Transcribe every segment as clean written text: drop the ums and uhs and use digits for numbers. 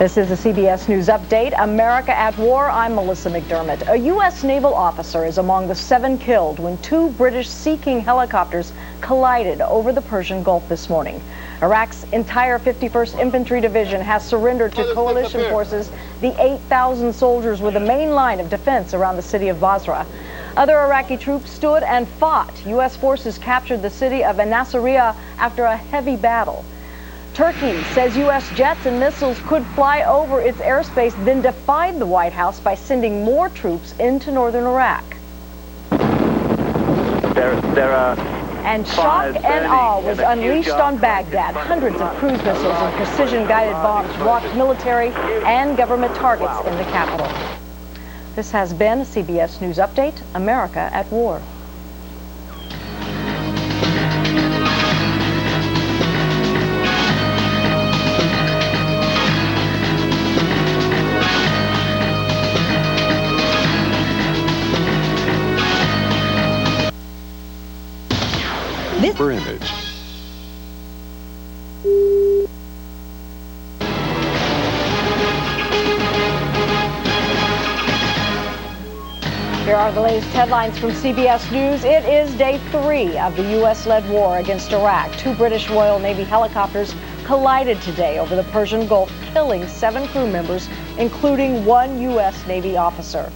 This is a CBS News Update. America at War. I'm Melissa McDermott. A U.S. naval officer is among the 7 killed when 2 British Sea King helicopters collided over the Persian Gulf this morning. Iraq's entire 51st Infantry Division has surrendered to coalition forces. The 8,000 soldiers were the main line of defense around the city of Basra. Other Iraqi troops stood and fought. U.S. forces captured the city of Nasiriyah after a heavy battle. Turkey says U.S. jets and missiles could fly over its airspace, then defied the White House by sending more troops into northern Iraq. And shock and awe was unleashed on Baghdad. Hundreds of cruise missiles and precision-guided bombs rocked military and government targets in the capital. This has been a CBS News Update, America at War. For image. Here are the latest headlines from CBS News. It is day 3 of the U.S.-led war against Iraq. 2 British Royal Navy helicopters collided today over the Persian Gulf, killing 7 crew members, including 1 U.S. Navy officer.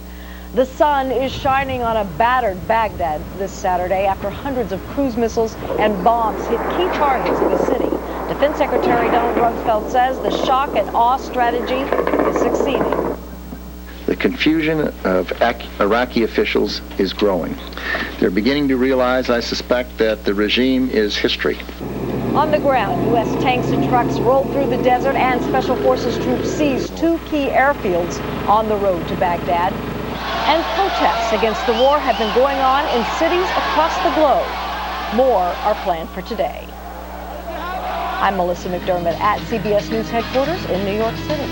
The sun is shining on a battered Baghdad this Saturday after hundreds of cruise missiles and bombs hit key targets in the city. Defense Secretary Donald Rumsfeld says the shock and awe strategy is succeeding. The confusion of Iraqi officials is growing. They're beginning to realize, I suspect, that the regime is history. On the ground, U.S. tanks and trucks rolled through the desert, and Special Forces troops seized 2 key airfields on the road to Baghdad. And protests against the war have been going on in cities across the globe. More are planned for today. I'm Melissa McDermott at CBS News headquarters in New York City.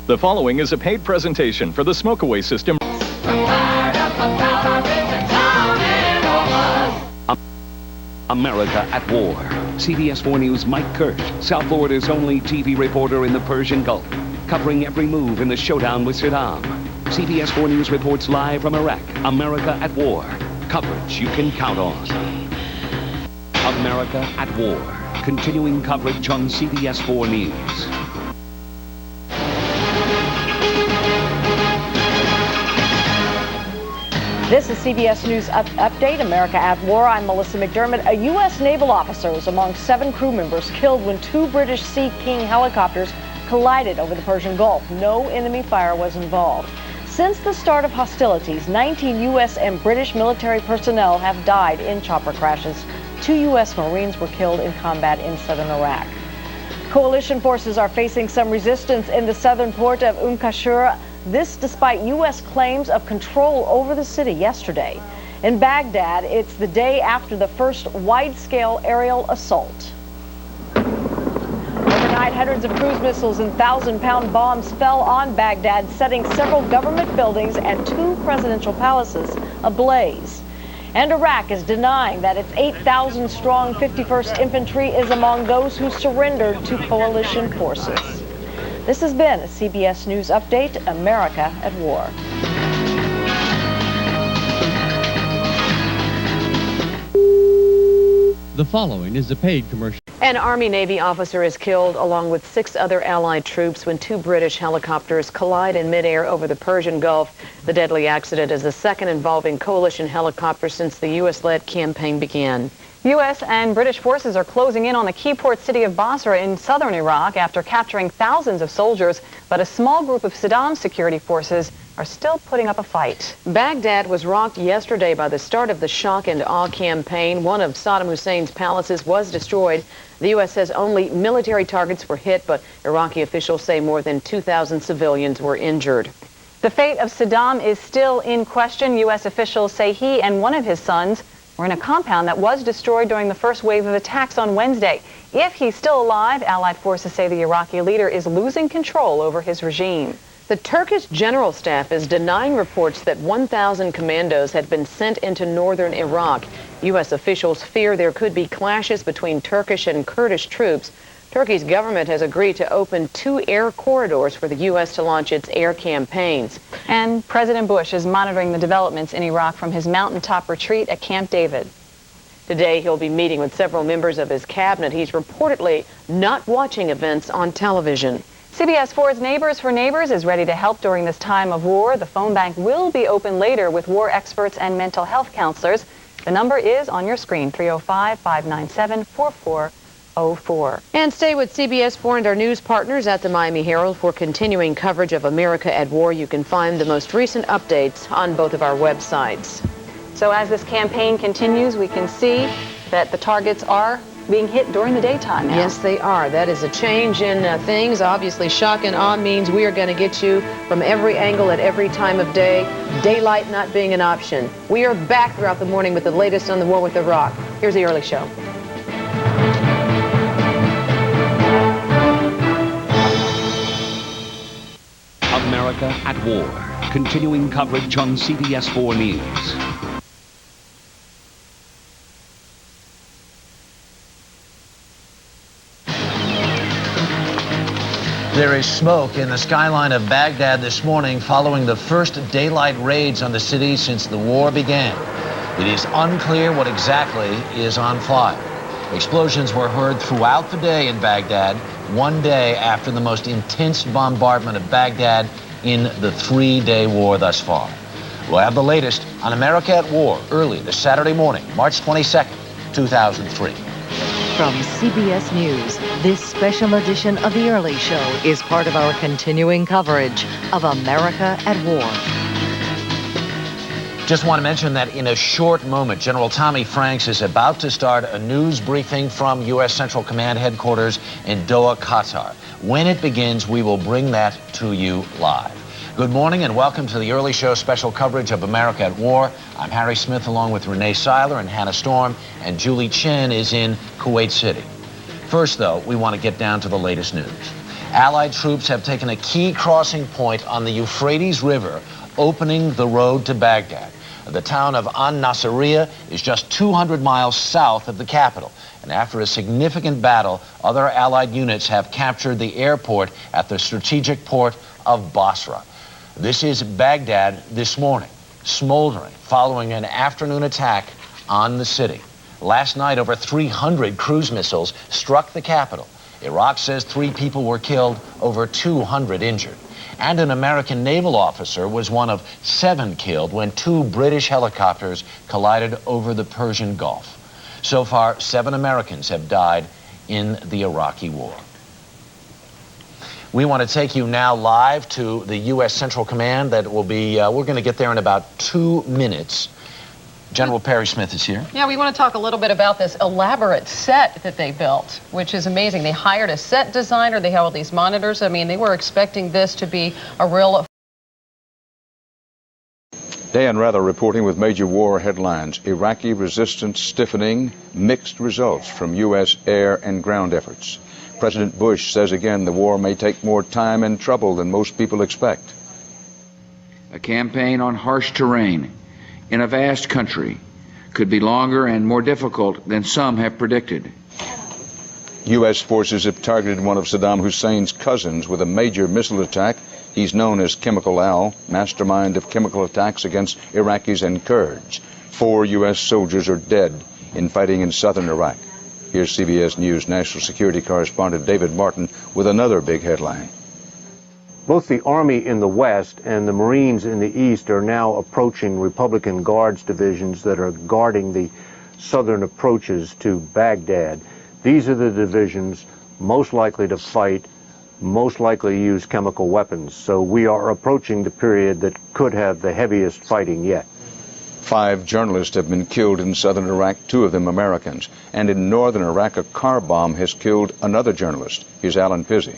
The following is a paid presentation for the smoke-away system. America at War. CBS 4 News' Mike Kurt, South Florida's only TV reporter in the Persian Gulf, covering every move in the showdown with Saddam. CBS 4 News reports live from Iraq. America at War. Coverage you can count on. America at War. Continuing coverage on CBS 4 News. This is CBS News Update, America at War. I'm Melissa McDermott. A U.S. naval officer was among 7 crew members killed when 2 British Sea King helicopters collided over the Persian Gulf. No enemy fire was involved. Since the start of hostilities, 19 U.S. and British military personnel have died in chopper crashes. 2 U.S. Marines were killed in combat in southern Iraq. Coalition forces are facing some resistance in the southern port of Qasr. This despite U.S. claims of control over the city yesterday. In Baghdad, it's the day after the first wide-scale aerial assault. Overnight, hundreds of cruise missiles and 1,000-pound bombs fell on Baghdad, setting several government buildings and 2 presidential palaces ablaze. And Iraq is denying that its 8,000-strong 51st Infantry is among those who surrendered to coalition forces. This has been a CBS News Update, America at War. The following is a paid commercial. An Army-Navy officer is killed along with 6 other Allied troops when 2 British helicopters collide in midair over the Persian Gulf. The deadly accident is the second involving coalition helicopters since the U.S.-led campaign began. U.S. and British forces are closing in on the key port city of Basra in southern Iraq after capturing thousands of soldiers, but a small group of Saddam's security forces are still putting up a fight. Baghdad was rocked yesterday by the start of the shock and awe campaign. One of Saddam Hussein's palaces was destroyed. The U.S. says only military targets were hit, but Iraqi officials say more than 2,000 civilians were injured. The fate of Saddam is still in question. U.S. officials say he and one of his sons were in a compound that was destroyed during the first wave of attacks on Wednesday. If he's still alive, Allied forces say the Iraqi leader is losing control over his regime. The Turkish General Staff is denying reports that 1,000 commandos had been sent into northern Iraq. U.S. officials fear there could be clashes between Turkish and Kurdish troops. Turkey's government has agreed to open 2 air corridors for the U.S. to launch its air campaigns. And President Bush is monitoring the developments in Iraq from his mountaintop retreat at Camp David. Today, he'll be meeting with several members of his cabinet. He's reportedly not watching events on television. CBS 4's Neighbors for Neighbors is ready to help during this time of war. The phone bank will be open later with war experts and mental health counselors. The number is on your screen, 305-597-4404. And stay with CBS 4 and our news partners at the Miami Herald for continuing coverage of America at War. You can find the most recent updates on both of our websites. So as this campaign continues, we can see that the targets are being hit during the daytime now. Yes, they are. That is a change in things. Obviously, shock and awe means we are going to get you from every angle at every time of day, daylight not being an option. We are back throughout the morning with the latest on the war with Iraq. Here's the early show. America at War. Continuing coverage on CBS 4 News. There is smoke in the skyline of Baghdad this morning following the first daylight raids on the city since the war began. It is unclear what exactly is on fire. Explosions were heard throughout the day in Baghdad, one day after the most intense bombardment of Baghdad in the 3-day war thus far. We'll have the latest on America at War early this Saturday morning, March 22nd, 2003. From CBS News, this special edition of The Early Show is part of our continuing coverage of America at War. Just want to mention that in a short moment, General Tommy Franks is about to start a news briefing from U.S. Central Command headquarters in Doha, Qatar. When it begins, we will bring that to you live. Good morning and welcome to the Early Show special coverage of America at War. I'm Harry Smith along with Renee Seiler and Hannah Storm, and Julie Chen is in Kuwait City. First, though, we want to get down to the latest news. Allied troops have taken a key crossing point on the Euphrates River, opening the road to Baghdad. The town of An-Nasiriyah is just 200 miles south of the capital. And after a significant battle, other Allied units have captured the airport at the strategic port of Basra. This is Baghdad this morning, smoldering following an afternoon attack on the city. Last night, over 300 cruise missiles struck the capital. Iraq says 3 people were killed, over 200 injured. And an American naval officer was one of 7 killed when 2 British helicopters collided over the Persian Gulf. So far, 7 Americans have died in the Iraqi war. We want to take you now live to the U.S. Central Command. That will be, we're going to get there in about 2 minutes. General Perry Smith is here. Yeah, we want to talk a little bit about this elaborate set that they built, which is amazing. They hired a set designer. They have all these monitors. I mean, they were expecting this to be a real... Dan Rather reporting with major war headlines. Iraqi resistance stiffening, mixed results from U.S. air and ground efforts. President Bush says again the war may take more time and trouble than most people expect. A campaign on harsh terrain in a vast country could be longer and more difficult than some have predicted. U.S. forces have targeted one of Saddam Hussein's cousins with a major missile attack. He's known as Chemical Al, mastermind of chemical attacks against Iraqis and Kurds. 4 U.S. soldiers are dead in fighting in southern Iraq. Here's CBS News national security correspondent David Martin with another big headline. Both the Army in the west and the Marines in the east are now approaching Republican Guards divisions that are guarding the southern approaches to Baghdad. These are the divisions most likely to fight, most likely to use chemical weapons. So we are approaching the period that could have the heaviest fighting yet. 5 journalists have been killed in southern Iraq, 2 of them Americans. And in northern Iraq, a car bomb has killed another journalist. Here's Alan Pizzi.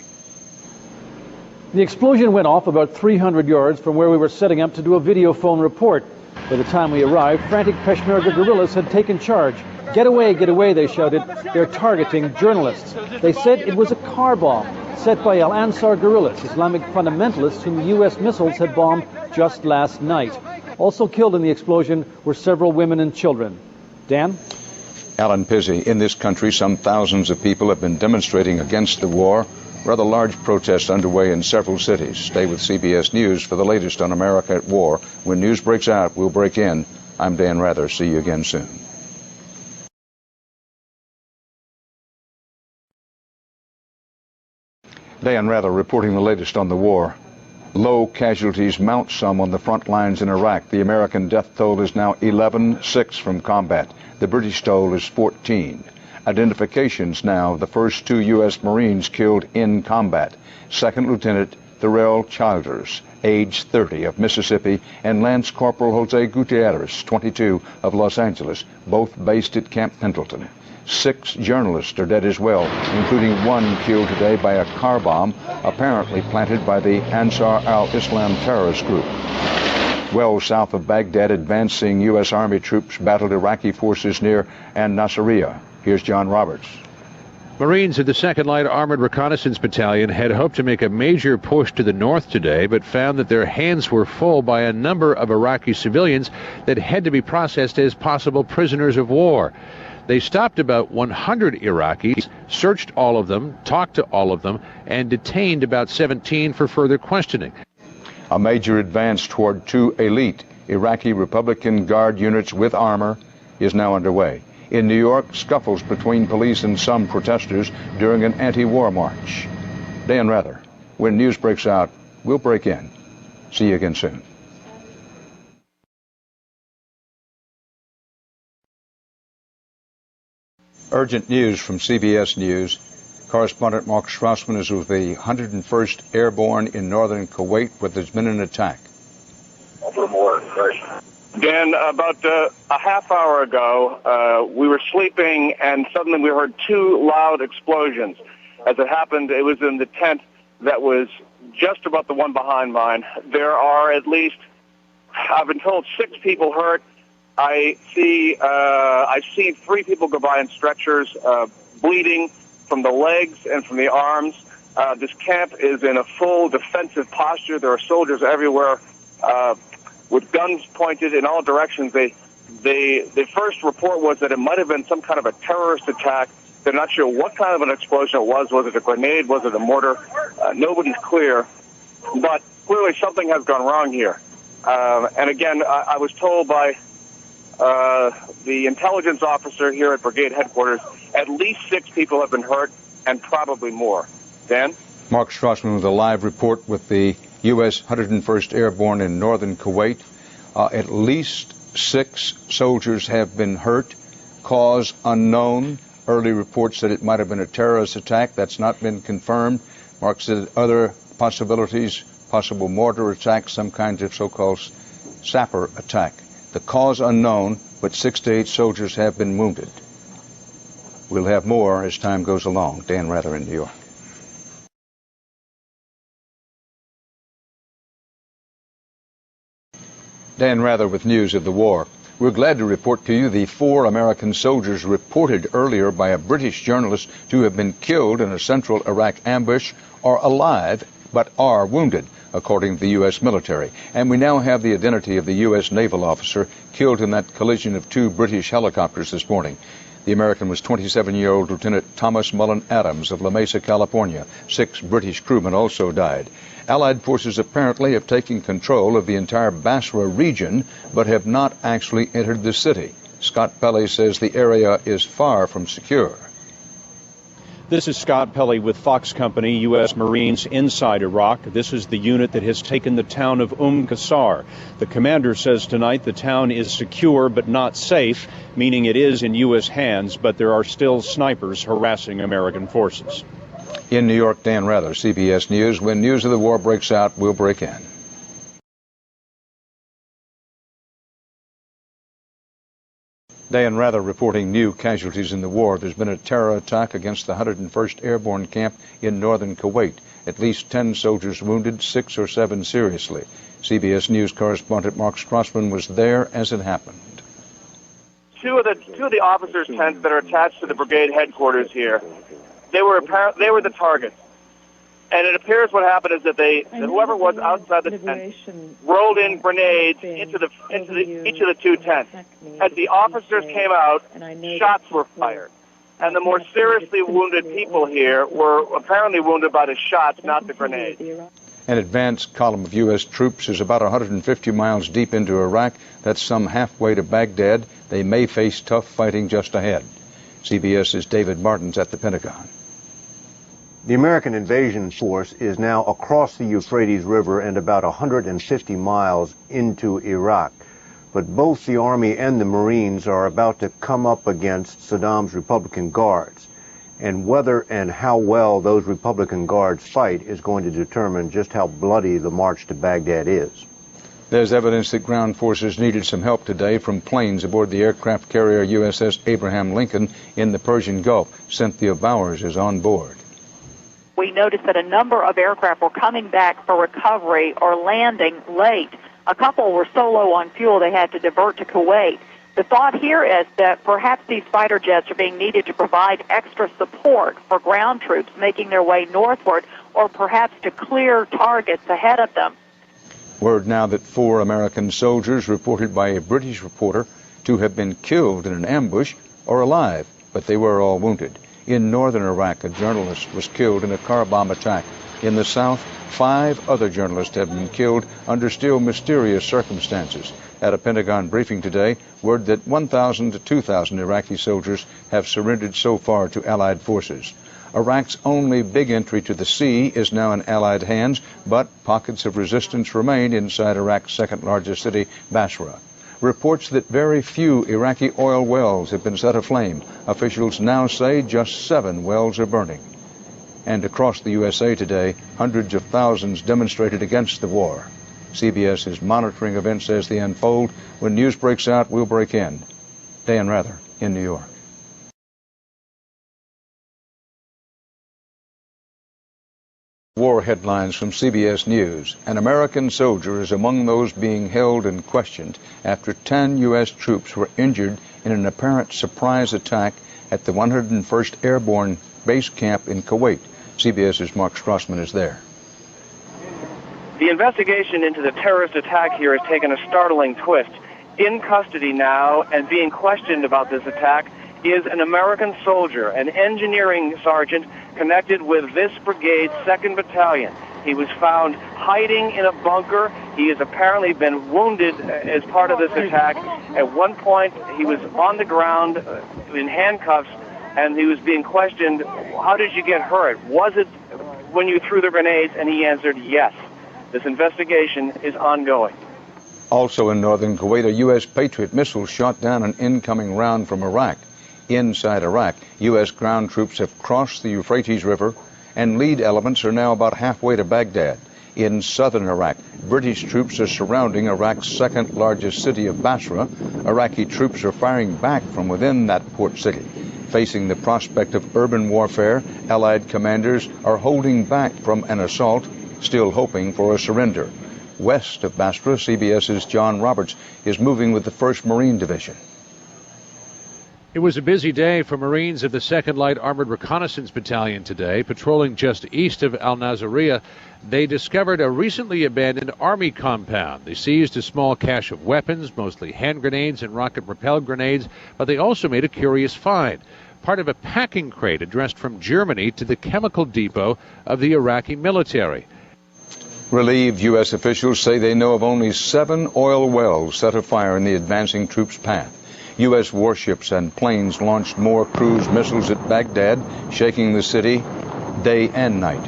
The explosion went off about 300 yards from where we were setting up to do a video phone report. By the time we arrived, frantic Peshmerga guerrillas had taken charge. Get away, they shouted. They're targeting journalists. They said it was a car bomb. set by Al-Ansar guerrillas, Islamic fundamentalists whom U.S. missiles had bombed just last night. Also killed in the explosion were several women and children. Dan? Alan Pizzi, in this country, some thousands of people have been demonstrating against the war. Rather large protests underway in several cities. Stay with CBS News for the latest on America at war. When news breaks out, we'll break in. I'm Dan Rather. See you again soon. Dan Rather reporting the latest on the war. Low casualties mount some on the front lines in Iraq. The American death toll is now 11, 6 from combat. The British toll is 14. Identifications now of the first 2 U.S. Marines killed in combat. Second Lieutenant Thurell Childers, age 30, of Mississippi, and Lance Corporal Jose Gutierrez, 22, of Los Angeles, both based at Camp Pendleton. 6 journalists are dead as well, including 1 killed today by a car bomb apparently planted by the Ansar al-Islam terrorist group. Well south of Baghdad, advancing U.S. Army troops battled Iraqi forces near An-Nasiriyah. Here's John Roberts. Marines of the 2nd Light Armored Reconnaissance Battalion had hoped to make a major push to the north today, but found that their hands were full by a number of Iraqi civilians that had to be processed as possible prisoners of war. They stopped about 100 Iraqis, searched all of them, talked to all of them, and detained about 17 for further questioning. A major advance toward 2 elite Iraqi Republican Guard units with armor is now underway. In New York, scuffles between police and some protesters during an anti-war march. Dan Rather. When news breaks out, we'll break in. See you again soon. Urgent news from CBS News. Correspondent Mark Strassman is with the 101st Airborne in northern Kuwait, where there's been an attack. Dan, about a half hour ago, we were sleeping, and suddenly we heard 2 loud explosions. As it happened, it was in the tent that was just about the one behind mine. There are at least, I've been told, 6 people hurt. I've seen 3 people go by in stretchers, bleeding from the legs and from the arms. This camp is in a full defensive posture. There are soldiers everywhere with guns pointed in all directions. The first report was that it might have been some kind of a terrorist attack. They're not sure what kind of an explosion it was. Was it a grenade? Was it a mortar? Nobody's clear. But clearly something has gone wrong here. And again, I was told by the intelligence officer here at brigade headquarters, at least 6 people have been hurt and probably more. Dan? Mark Strassman with a live report with the U.S. 101st Airborne in northern Kuwait. At least 6 soldiers have been hurt. Cause unknown. Early reports said it might have been a terrorist attack. That's not been confirmed. Mark said other possibilities, possible mortar attack, some kind of so-called sapper attack. The cause unknown, but 6 to 8 soldiers have been wounded. We'll have more as time goes along. Dan Rather in New York. Dan Rather with news of the war. We're glad to report to you the 4 American soldiers reported earlier by a British journalist to have been killed in a central Iraq ambush are alive but are wounded, according to the U.S. military. And we now have the identity of the U.S. naval officer killed in that collision of 2 British helicopters this morning. The American was 27-year-old Lieutenant Thomas Mullen Adams of La Mesa, California. 6 British crewmen also died. Allied forces apparently have taken control of the entire Basra region, but have not actually entered the city. Scott Pelley says the area is far from secure. This is Scott Pelley with Fox Company, U.S. Marines inside Iraq. This is the unit that has taken the town of Qasr. The commander says tonight the town is secure but not safe, meaning it is in U.S. hands, but there are still snipers harassing American forces. In New York, Dan Rather, CBS News. When news of the war breaks out, we'll break in. Dan Rather reporting new casualties in the war. There's been a terror attack against the 101st Airborne camp in northern Kuwait. At least 10 soldiers wounded, 6 or 7 seriously. CBS News correspondent Mark Strassman was there as it happened. Two of the officers' tents that are attached to the brigade headquarters here, they were the targets. And it appears what happened is that whoever was outside the tent rolled in grenades into each of the two tents. As the officers came out, shots were fired. And the more seriously wounded people here were apparently wounded by the shots, not the grenades. An advanced column of U.S. troops is about 150 miles deep into Iraq. That's some halfway to Baghdad. They may face tough fighting just ahead. CBS's David Martin's at the Pentagon. The American invasion force is now across the Euphrates River and about 150 miles into Iraq. But both the Army and the Marines are about to come up against Saddam's Republican Guards. And whether and how well those Republican Guards fight is going to determine just how bloody the march to Baghdad is. There's evidence that ground forces needed some help today from planes aboard the aircraft carrier USS Abraham Lincoln in the Persian Gulf. Cynthia Bowers is on board. We noticed that a number of aircraft were coming back for recovery or landing late. A couple were so low on fuel they had to divert to Kuwait. The thought here is that perhaps these fighter jets are being needed to provide extra support for ground troops making their way northward, or perhaps to clear targets ahead of them. Word now that 4 American soldiers, reported by a British reporter, to have been killed in an ambush, are alive, but they were all wounded. In northern Iraq, a journalist was killed in a car bomb attack. In the south, 5 other journalists have been killed under still mysterious circumstances. At a Pentagon briefing today, word that 1,000 to 2,000 Iraqi soldiers have surrendered so far to Allied forces. Iraq's only big entry to the sea is now in Allied hands, but pockets of resistance remain inside Iraq's second largest city, Basra. Reports that very few Iraqi oil wells have been set aflame. Officials now say just 7 wells are burning. And across the USA today, hundreds of thousands demonstrated against the war. CBS is monitoring events as they unfold. When news breaks out, we'll break in. Dan Rather in New York. War headlines from CBS News. An American soldier is among those being held and questioned after 10 U.S. troops were injured in an apparent surprise attack at the 101st Airborne Base Camp in Kuwait. CBS's Mark Strassman is there. The investigation into the terrorist attack here has taken a startling twist. In custody now and being questioned about this attack is an American soldier, an engineering sergeant connected with this brigade's 2nd Battalion. He was found hiding in a bunker. He has apparently been wounded as part of this attack. At one point, he was on the ground in handcuffs, and he was being questioned, how did you get hurt? Was it when you threw the grenades? And he answered, yes. This investigation is ongoing. Also in northern Kuwait, a U.S. Patriot missile shot down an incoming round from Iraq. Inside Iraq, U.S. ground troops have crossed the Euphrates River, and lead elements are now about halfway to Baghdad. In southern Iraq, British troops are surrounding Iraq's second largest city of Basra. Iraqi troops are firing back from within that port city. Facing the prospect of urban warfare, Allied commanders are holding back from an assault, still hoping for a surrender. West of Basra, CBS's John Roberts is moving with the 1st Marine Division. It was a busy day for Marines of the 2nd Light Armored Reconnaissance Battalion today. Patrolling just east of Al-Naziriyah, they discovered a recently abandoned Army compound. They seized a small cache of weapons, mostly hand grenades and rocket-propelled grenades, but they also made a curious find. Part of a packing crate addressed from Germany to the chemical depot of the Iraqi military. Relieved U.S. officials say they know of only 7 oil wells set afire in the advancing troops' path. U.S. warships and planes launched more cruise missiles at Baghdad, shaking the city day and night.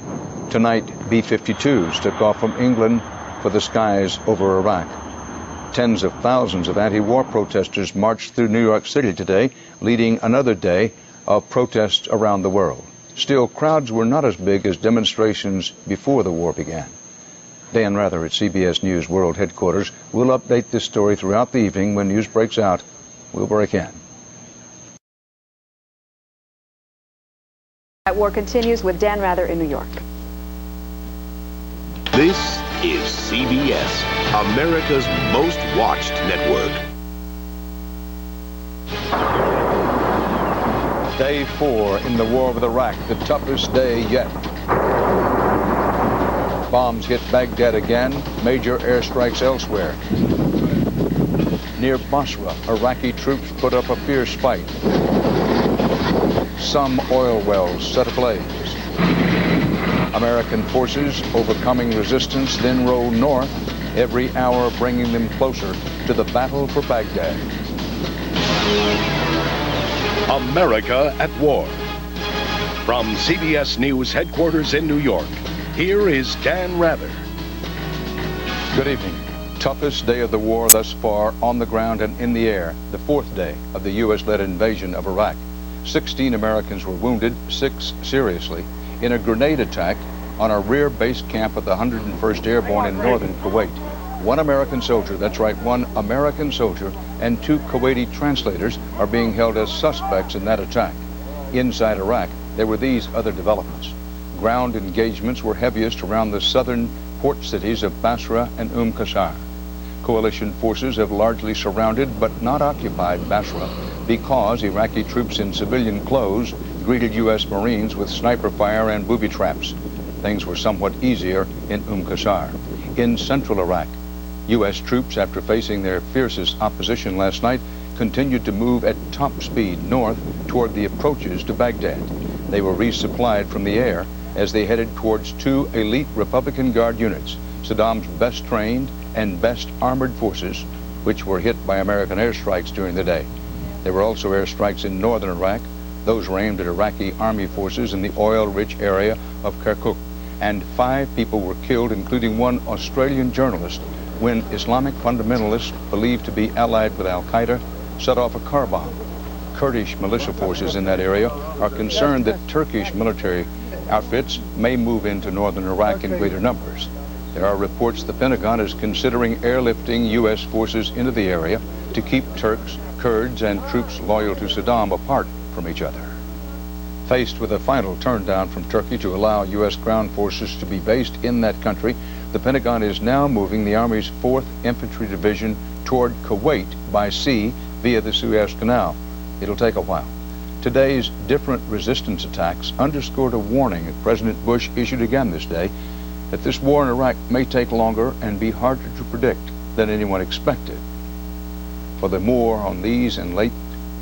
Tonight, B-52s took off from England for the skies over Iraq. Tens of thousands of anti-war protesters marched through New York City today, leading another day of protests around the world. Still, crowds were not as big as demonstrations before the war began. Dan Rather at CBS News World Headquarters will update this story throughout the evening. When news breaks out, we'll break in. That war continues with Dan Rather in New York. This is CBS, America's most watched network. Day 4 in the war with Iraq, the toughest day yet. Bombs hit Baghdad again, major airstrikes elsewhere. Near Basra, Iraqi troops put up a fierce fight. Some oil wells set ablaze. American forces, overcoming resistance, then roll north, every hour bringing them closer to the battle for Baghdad. America at War. From CBS News headquarters in New York, here is Dan Rather. Good evening. Toughest day of the war thus far, on the ground and in the air, the fourth day of the U.S.-led invasion of Iraq. 16 Americans were wounded, 6 seriously, in a grenade attack on a rear base camp of the 101st Airborne in northern Kuwait. One American soldier, that's right, one American soldier, and 2 Kuwaiti translators are being held as suspects in that attack. Inside Iraq, there were these other developments. Ground engagements were heaviest around the southern port cities of Basra and Qasr. Coalition forces have largely surrounded but not occupied Basra because Iraqi troops in civilian clothes greeted U.S. Marines with sniper fire and booby traps. Things were somewhat easier in Qasr. In central Iraq, U.S. troops, after facing their fiercest opposition last night, continued to move at top speed north toward the approaches to Baghdad. They were resupplied from the air as they headed towards 2 elite Republican Guard units, Saddam's best trained and best armored forces, which were hit by American airstrikes during the day. There were also airstrikes in northern Iraq. Those were aimed at Iraqi army forces in the oil-rich area of Kirkuk. And 5 people were killed, including one Australian journalist, when Islamic fundamentalists believed to be allied with Al-Qaeda set off a car bomb. Kurdish militia forces in that area are concerned that Turkish military outfits may move into northern Iraq in greater numbers. There are reports the Pentagon is considering airlifting U.S. forces into the area to keep Turks, Kurds, and troops loyal to Saddam apart from each other. Faced with a final turndown from Turkey to allow U.S. ground forces to be based in that country, the Pentagon is now moving the Army's 4th Infantry Division toward Kuwait by sea via the Suez Canal. It'll take a while. Today's different resistance attacks underscored a warning that President Bush issued again this day that this war in Iraq may take longer and be harder to predict than anyone expected. For the more on these and late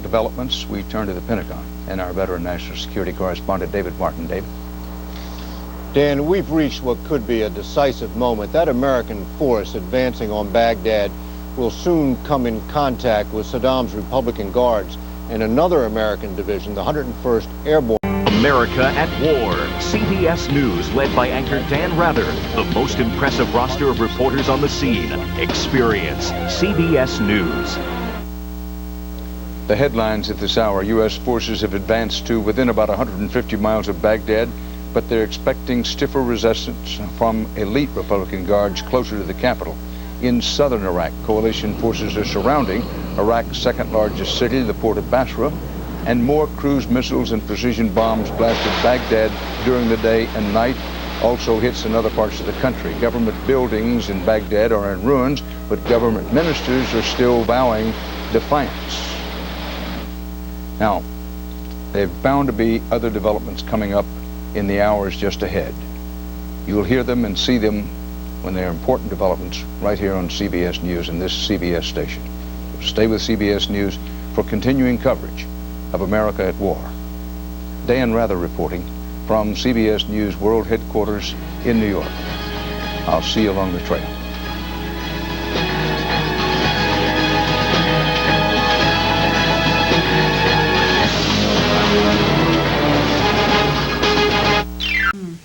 developments, we turn to the Pentagon and our veteran national security correspondent, David Martin. David. Dan, we've reached what could be a decisive moment. That American force advancing on Baghdad will soon come in contact with Saddam's Republican Guards and another American division, the 101st Airborne. America at War. CBS News, led by anchor Dan Rather. The most impressive roster of reporters on the scene. Experience CBS News. The headlines at this hour: U.S. forces have advanced to within about 150 miles of Baghdad, but they're expecting stiffer resistance from elite Republican Guards closer to the capital. In southern Iraq, coalition forces are surrounding Iraq's second largest city, the port of Basra, and more cruise missiles and precision bombs blasted Baghdad during the day and night. Also hits in other parts of the country. Government buildings in Baghdad are in ruins, but government ministers are still vowing defiance. Now, there's bound to be other developments coming up in the hours just ahead. You'll hear them and see them when they're important developments right here on CBS News and this CBS station. Stay with CBS News for continuing coverage of America at War. Dan Rather reporting from CBS News World Headquarters in New York. I'll see you along the trail.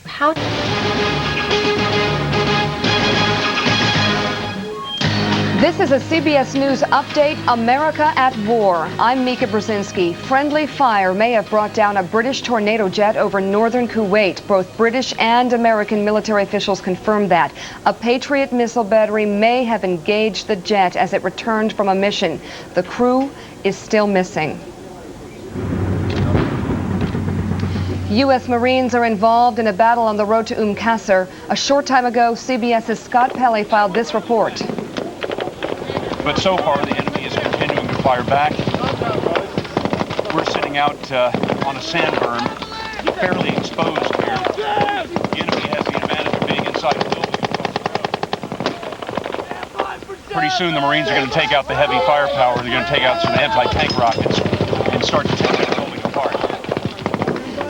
How? This is a CBS News update, America at War. I'm Mika Brzezinski. Friendly fire may have brought down a British Tornado jet over northern Kuwait. Both British and American military officials confirmed that. A Patriot missile battery may have engaged the jet as it returned from a mission. The crew is still missing. U.S. Marines are involved in a battle on the road to Qasr. A short time ago, CBS's Scott Pelley filed this report. But so far, the enemy is continuing to fire back. We're sitting out on a sand berm, fairly exposed here. The enemy has the advantage of being in inside a building. Pretty soon the Marines are going to take out the heavy firepower. They're going to take out some anti-tank rockets and start to take that building apart.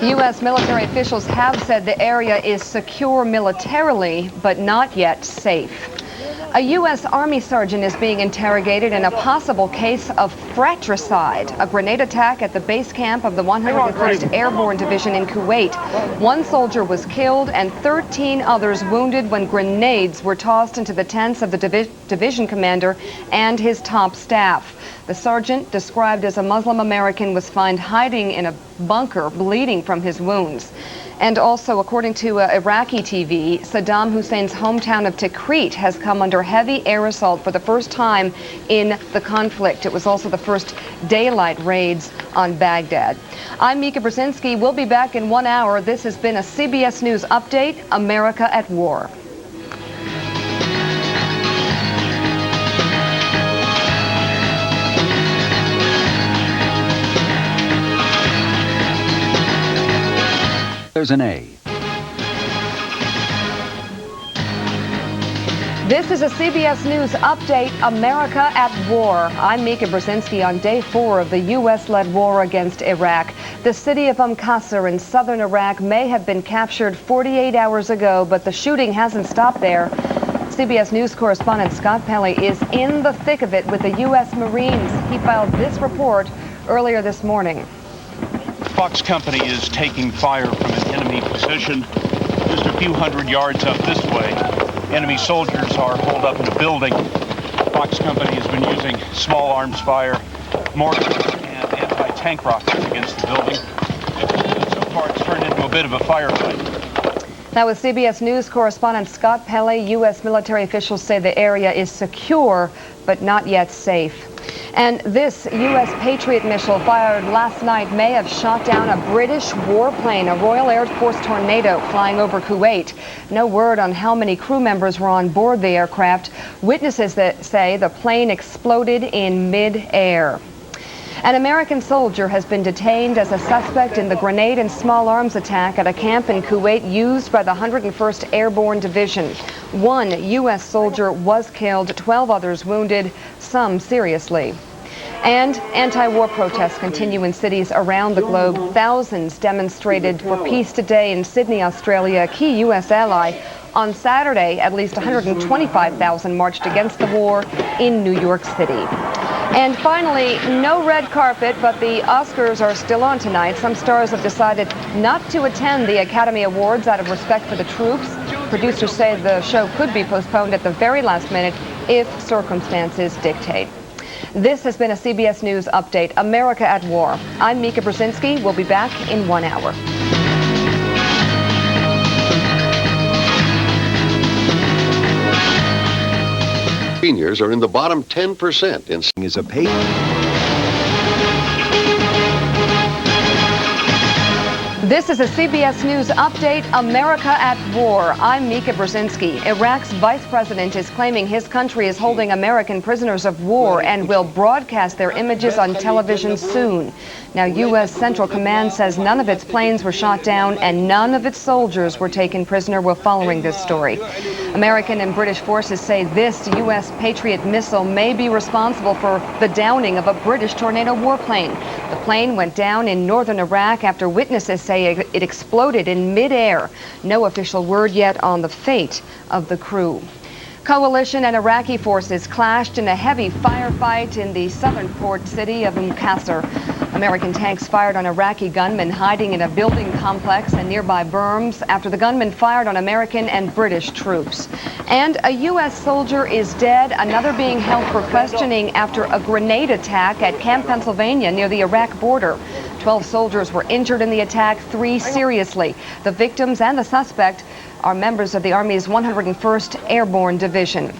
U.S. military officials have said the area is secure militarily, but not yet safe. A U.S. Army sergeant is being interrogated in a possible case of fratricide, a grenade attack at the base camp of the 101st Airborne Division in Kuwait. One soldier was killed and 13 others wounded when grenades were tossed into the tents of the division commander and his top staff. The sergeant, described as a Muslim American, was found hiding in a bunker, bleeding from his wounds. And also, according to Iraqi TV, Saddam Hussein's hometown of Tikrit has come under heavy air assault for the first time in the conflict. It was also the first daylight raids on Baghdad. I'm Mika Brzezinski. We'll be back in 1 hour. This has been a CBS News Update, America at War. There's an A. This is a CBS News Update, America at War. I'm Mika Brzezinski on day 4 of the U.S.-led war against Iraq. The city of Qasr in southern Iraq may have been captured 48 hours ago, but the shooting hasn't stopped there. CBS News correspondent Scott Pelley is in the thick of it with the U.S. Marines. He filed this report earlier this morning. Fox Company is taking fire from an enemy position just a few hundred yards up this way. Enemy soldiers are holed up in a building. Fox Company has been using small arms fire, mortars, and anti-tank rockets against the building. So far, it's turned into a bit of a firefight. That was CBS News correspondent Scott Pelley. U.S. military officials say the area is secure, but not yet safe. And this U.S. Patriot missile fired last night may have shot down a British warplane, a Royal Air Force Tornado flying over Kuwait. No word on how many crew members were on board the aircraft. Witnesses that say the plane exploded in mid-air. An American soldier has been detained as a suspect in the grenade and small arms attack at a camp in Kuwait used by the 101st Airborne Division. One U.S. soldier was killed, 12 others wounded, some seriously. And anti-war protests continue in cities around the globe. Thousands demonstrated for peace today in Sydney, Australia, a key U.S. ally. On Saturday, at least 125,000 marched against the war in New York City. And finally, no red carpet, but the Oscars are still on tonight. Some stars have decided not to attend the Academy Awards out of respect for the troops. Producers say the show could be postponed at the very last minute if circumstances dictate. This has been a CBS News Update, America at War. I'm Mika Brzezinski. We'll be back in 1 hour. Seniors are in the bottom 10% in is a paid. This is a CBS News Update, America at War. I'm Mika Brzezinski. Iraq's vice president is claiming his country is holding American prisoners of war and will broadcast their images on television soon. Now, U.S. Central Command says none of its planes were shot down and none of its soldiers were taken prisoner. We're following this story. American and British forces say this U.S. Patriot missile may be responsible for the downing of a British Tornado warplane. The plane went down in northern Iraq after witnesses say it exploded in midair. No official word yet on the fate of the crew. Coalition and Iraqi forces clashed in a heavy firefight in the southern port city of Qasr. American tanks fired on Iraqi gunmen hiding in a building complex and nearby berms after the gunmen fired on American and British troops. And a U.S. soldier is dead, another being held for questioning after a grenade attack at Camp Pennsylvania near the Iraq border. 12 soldiers were injured in the attack, 3 seriously. The victims and the suspect are members of the Army's 101st Airborne Division.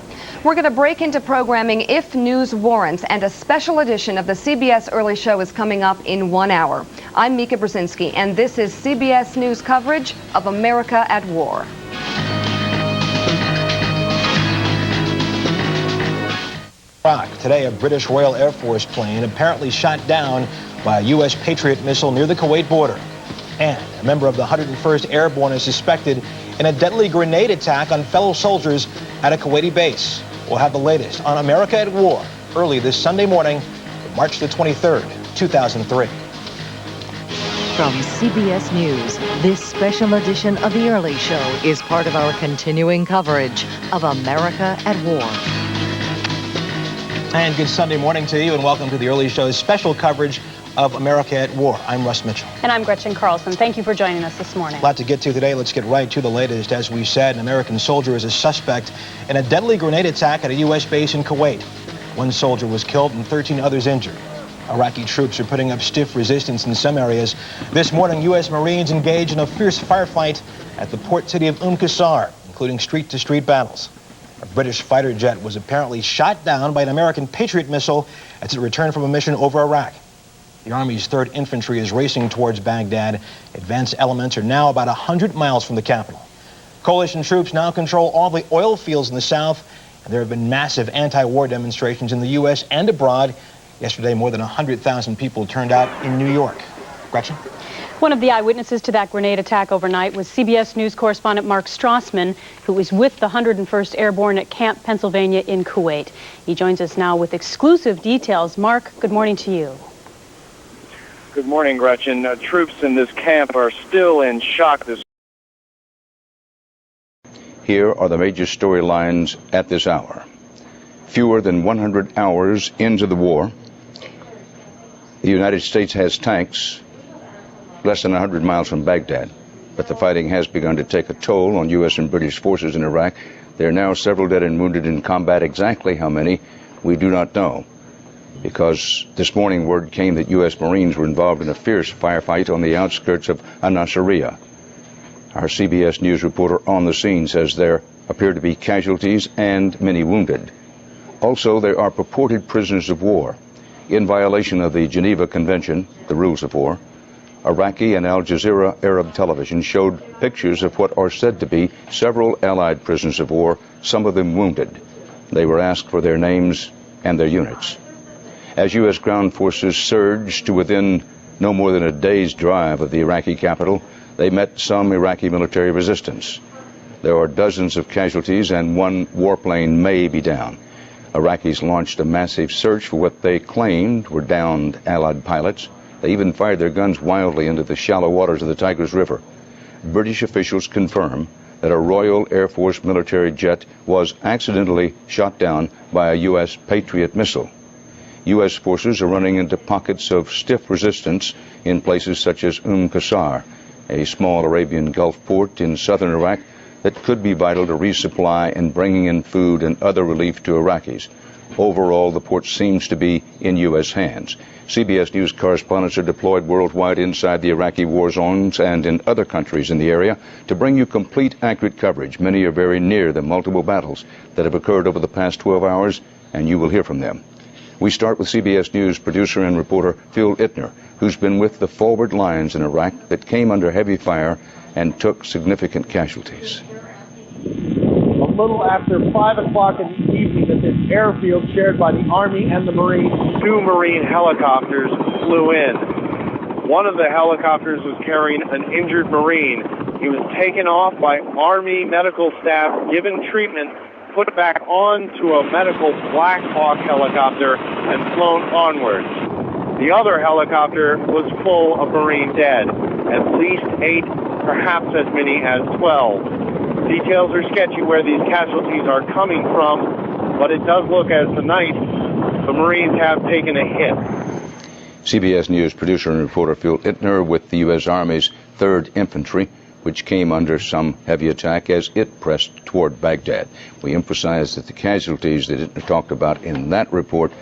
We're going to break into programming if news warrants, and a special edition of the CBS Early Show is coming up in 1 hour. I'm Mika Brzezinski, and this is CBS News coverage of America at War. Iraq. Today, a British Royal Air Force plane apparently shot down by a U.S. Patriot missile near the Kuwait border. And a member of the 101st Airborne is suspected in a deadly grenade attack on fellow soldiers at a Kuwaiti base. We'll have the latest on America at War early this Sunday morning, March the 23rd, 2003. From CBS News, this special edition of The Early Show is part of our continuing coverage of America at War. And good Sunday morning to you, and welcome to The Early Show's special coverage of America at War. I'm Russ Mitchell. And I'm Gretchen Carlson. Thank you for joining us this morning. A lot to get to today. Let's get right to the latest. As we said, an American soldier is a suspect in a deadly grenade attack at a U.S. base in Kuwait. One soldier was killed and 13 others injured. Iraqi troops are putting up stiff resistance in some areas. This morning, U.S. Marines engaged in a fierce firefight at the port city of Qasr, including street-to-street battles. A British fighter jet was apparently shot down by an American Patriot missile as it returned from a mission over Iraq. The Army's 3rd Infantry is racing towards Baghdad. Advanced elements are now about 100 miles from the capital. Coalition troops now control all the oil fields in the south, and there have been massive anti-war demonstrations in the U.S. and abroad. Yesterday, more than 100,000 people turned out in New York. Gretchen? One of the eyewitnesses to that grenade attack overnight was CBS News correspondent Mark Strassman, who was with the 101st Airborne at Camp Pennsylvania in Kuwait. He joins us now with exclusive details. Mark, good morning to you. Good morning, Gretchen. Troops in this camp are still in shock this. Here are the major storylines at this hour. Fewer than 100 hours into the war, the United States has tanks less than 100 miles from Baghdad, but the fighting has begun to take a toll on U.S. and British forces in Iraq. There are now several dead and wounded in combat. Exactly how many, we do not know, because this morning word came that U.S. Marines were involved in a fierce firefight on the outskirts of An-Nasiriyah. Our CBS News reporter on the scene says there appear to be casualties and many wounded. Also, there are purported prisoners of war. In violation of the Geneva Convention, the rules of war, Iraqi and Al Jazeera Arab television showed pictures of what are said to be several Allied prisoners of war, some of them wounded. They were asked for their names and their units. As U.S. ground forces surged to within no more than a day's drive of the Iraqi capital, they met some Iraqi military resistance. There are dozens of casualties and one warplane may be down. Iraqis launched a massive search for what they claimed were downed Allied pilots. They even fired their guns wildly into the shallow waters of the Tigris River. British officials confirm that a Royal Air Force military jet was accidentally shot down by a U.S. Patriot missile. U.S. forces are running into pockets of stiff resistance in places such as Qasr, a small Arabian Gulf port in southern Iraq that could be vital to resupply and bringing in food and other relief to Iraqis. Overall, the port seems to be in U.S. hands. CBS News correspondents are deployed worldwide inside the Iraqi war zones and in other countries in the area to bring you complete, accurate coverage. Many are very near the multiple battles that have occurred over the past 12 hours, and you will hear from them. We start with CBS News producer and reporter Phil Ittner, who's been with the forward lines in Iraq that came under heavy fire and took significant casualties. A little after 5 o'clock in the evening at this airfield shared by the Army and the Marines, 2 Marine helicopters flew in. One of the helicopters was carrying an injured Marine. He was taken off by Army medical staff, given treatment, put back onto a medical Black Hawk helicopter, and flown onwards. The other helicopter was full of Marine dead, at least 8, perhaps as many as 12. Details are sketchy where these casualties are coming from, but it does look as tonight the Marines have taken a hit. CBS News producer and reporter Phil Ittner with the U.S. Army's 3rd Infantry, which came under some heavy attack as it pressed toward Baghdad. We emphasize that the casualties that Ittner talked about in that report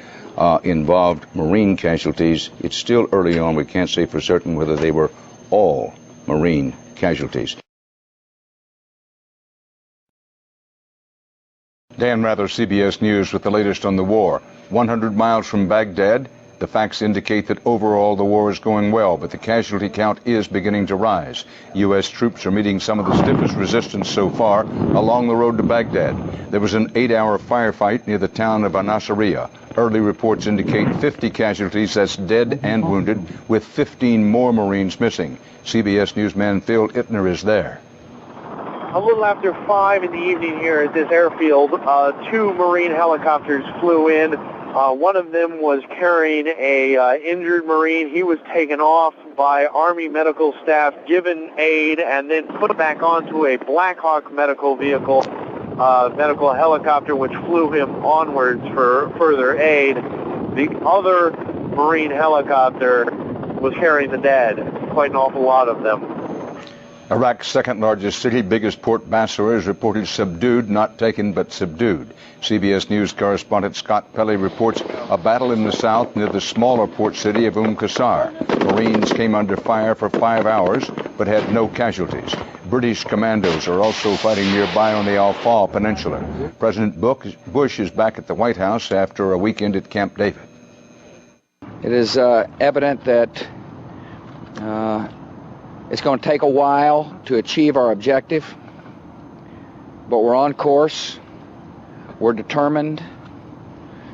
involved Marine casualties. It's still early on. We can't say for certain whether they were all Marine casualties. Dan Rather, CBS News, with the latest on the war. 100 miles from Baghdad, the facts indicate that overall the war is going well, but the casualty count is beginning to rise. U.S. troops are meeting some of the stiffest resistance so far along the road to Baghdad. There was an 8-hour firefight near the town of An-Nasiriyah. Early reports indicate 50 casualties, that's dead and wounded, with 15 more Marines missing. CBS newsman Phil Ittner is there. a little after 5 in the evening here at this airfield, 2 Marine helicopters flew in. One of them was carrying a injured Marine. He was taken off by Army medical staff, given aid, and then put back onto a Black Hawk medical vehicle, medical helicopter, which flew him onwards for further aid. The other Marine helicopter was carrying the dead, quite an awful lot of them. Iraq's second largest city, biggest port, Basra, is reported subdued, not taken, but subdued. CBS News correspondent Scott Pelley reports a battle in the south near the smaller port city of Qasr. Marines came under fire for 5 hours, but had no casualties. British commandos are also fighting nearby on the Al-Fal Peninsula. President Bush is back at the White House after a weekend at Camp David. It is evident that it's going to take a while to achieve our objective, but we're on course, we're determined,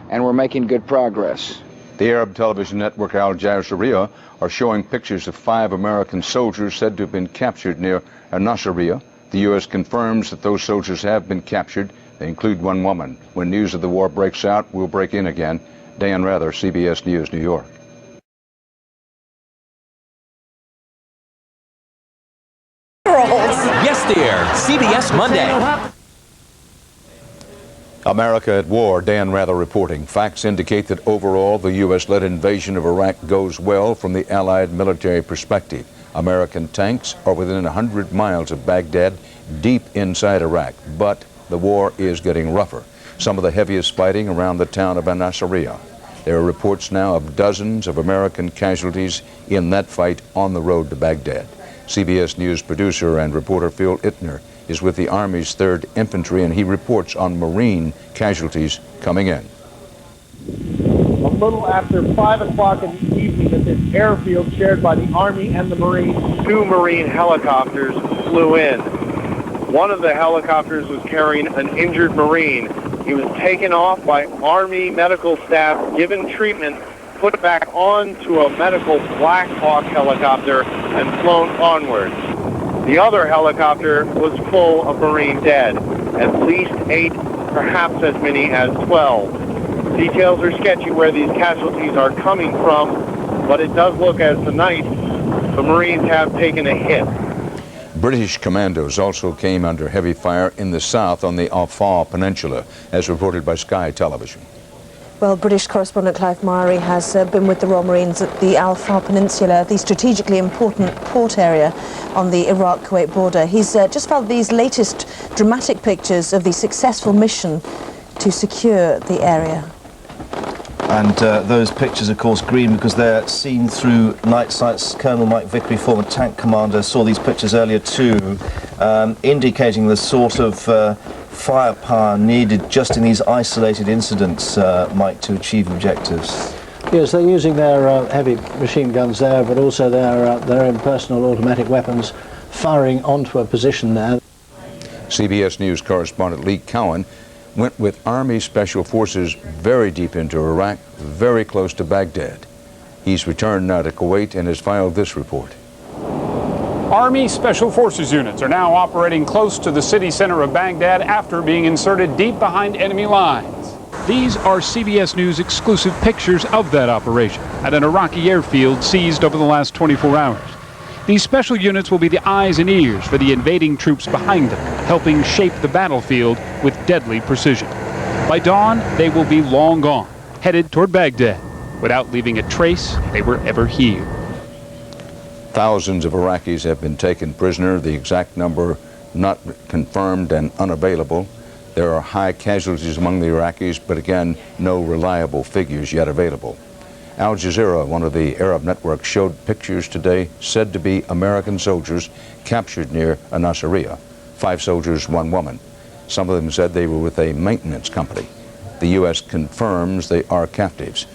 and we're making good progress. The Arab television network Al Jazeera are showing pictures of 5 American soldiers said to have been captured near Nasiriyah. The U.S. confirms that those soldiers have been captured. They include 1 woman. When news of the war breaks out, we'll break in again. Dan Rather, CBS News, New York. Yes, dear. CBS Monday. America at war. Dan Rather reporting. Facts indicate that overall the U.S.-led invasion of Iraq goes well from the Allied military perspective. American tanks are within 100 miles of Baghdad, deep inside Iraq. But the war is getting rougher. Some of the heaviest fighting around the town of Nasiriyah. There are reports now of dozens of American casualties in that fight on the road to Baghdad. CBS News producer and reporter Phil Ittner is with the Army's 3rd Infantry, and he reports on Marine casualties coming in. A little after 5 o'clock in the evening at this airfield shared by the Army and the Marines, 2 Marine helicopters flew in. One of the helicopters was carrying an injured Marine. He was taken off by Army medical staff, given treatment, put back onto a medical Black Hawk helicopter and flown onwards. The other helicopter was full of Marine dead, at least 8, perhaps as many as 12. Details are sketchy where these casualties are coming from, but it does look as tonight the Marines have taken a hit. British commandos also came under heavy fire in the south on the Al-Fal Peninsula, as reported by Sky Television. Well, British correspondent Clive Murray has been with the Royal Marines at the Al-Fal Peninsula, the strategically important port area on the Iraq-Kuwait border. He's just found these latest dramatic pictures of the successful mission to secure the area. And those pictures, of course, green because they're seen through night sights. Colonel Mike Vickery, former tank commander, saw these pictures earlier too, indicating the sort of firepower needed just in these isolated incidents, Mike, to achieve objectives. Yes, they're using their heavy machine guns there, but also their own personal automatic weapons, firing onto a position there. CBS News correspondent Lee Cowan went with Army Special Forces very deep into Iraq, very close to Baghdad. He's returned now to Kuwait and has filed this report. Army Special Forces units are now operating close to the city center of Baghdad after being inserted deep behind enemy lines. These are CBS News exclusive pictures of that operation at an Iraqi airfield seized over the last 24 hours. These special units will be the eyes and ears for the invading troops behind them, helping shape the battlefield with deadly precision. By dawn, they will be long gone, headed toward Baghdad, without leaving a trace they were ever here. Thousands of Iraqis have been taken prisoner, the exact number not confirmed and unavailable. There are high casualties among the Iraqis, but again, no reliable figures yet available. Al Jazeera, one of the Arab networks, showed pictures today said to be American soldiers captured near Nasiriyah. 5 soldiers, 1 woman. Some of them said they were with a maintenance company. The U.S. confirms they are captives.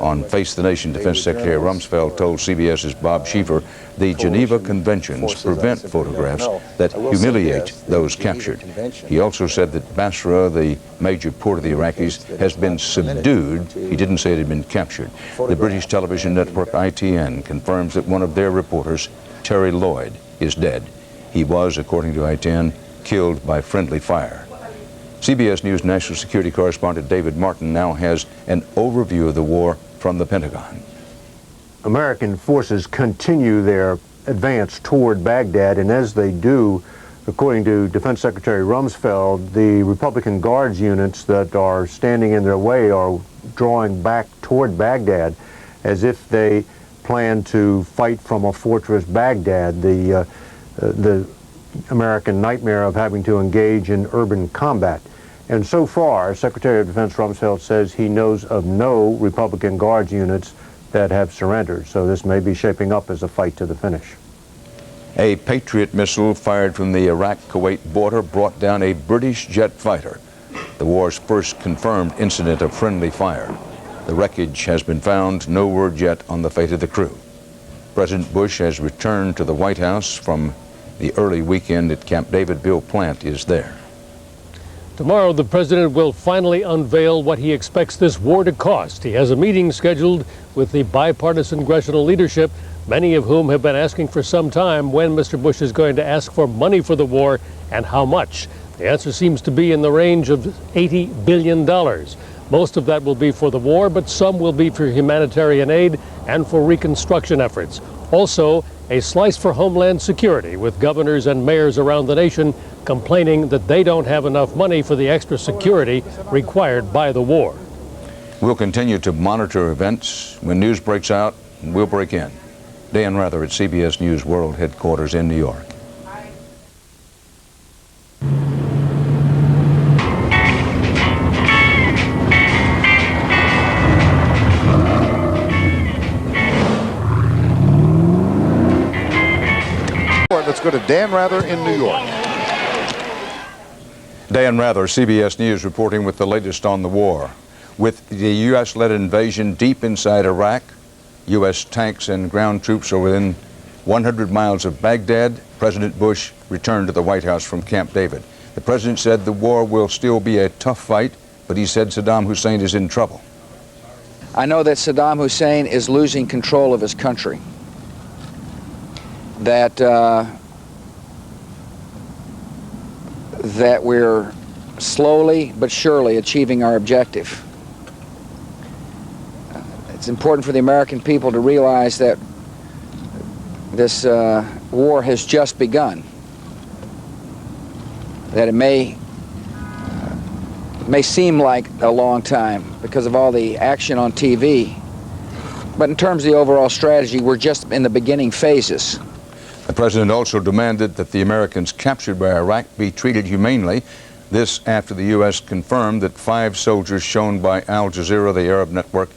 On Face the Nation, Defense Secretary Rumsfeld told CBS's Bob Schieffer the Geneva Conventions prevent photographs that humiliate those captured. He also said that Basra, the major port of the Iraqis, has been subdued. He didn't say it had been captured. The British television network ITN confirms that one of their reporters, Terry Lloyd, is dead. He was, according to ITN, killed by friendly fire. CBS News national security correspondent David Martin now has an overview of the war from the Pentagon. American forces continue their advance toward Baghdad, and as they do, according to Defense Secretary Rumsfeld, the Republican Guards units that are standing in their way are drawing back toward Baghdad as if they plan to fight from a fortress Baghdad, the American nightmare of having to engage in urban combat. And so far, Secretary of Defense Rumsfeld says he knows of no Republican Guards units that have surrendered, so this may be shaping up as a fight to the finish. A Patriot missile fired from the Iraq-Kuwait border brought down a British jet fighter, the war's first confirmed incident of friendly fire. The wreckage has been found, no word yet on the fate of the crew. President Bush has returned to the White House from the early weekend at Camp David. Bill Plant is there. Tomorrow, the president will finally unveil what he expects this war to cost. He has a meeting scheduled with the bipartisan congressional leadership, many of whom have been asking for some time when Mr. Bush is going to ask for money for the war and how much. The answer seems to be in the range of $80 billion. Most of that will be for the war, but some will be for humanitarian aid and for reconstruction efforts. Also, a slice for Homeland Security, with governors and mayors around the nation complaining that they don't have enough money for the extra security required by the war. We'll continue to monitor events. When news breaks out, we'll break in. Dan Rather at CBS News World Headquarters in New York. Let's go to Dan Rather in New York. Dan Rather, CBS News, reporting with the latest on the war. With the U.S.-led invasion deep inside Iraq, U.S. tanks and ground troops are within 100 miles of Baghdad. President Bush returned to the White House from Camp David. The president said the war will still be a tough fight, but he said Saddam Hussein is in trouble. I know that Saddam Hussein is losing control of his country. That we're slowly but surely achieving our objective. It's important for the American people to realize that this war has just begun. That it may seem like a long time because of all the action on TV, but in terms of the overall strategy, we're just in the beginning phases. The president also demanded that the Americans captured by Iraq be treated humanely. This after the U.S. confirmed that 5 soldiers shown by Al Jazeera, the Arab network,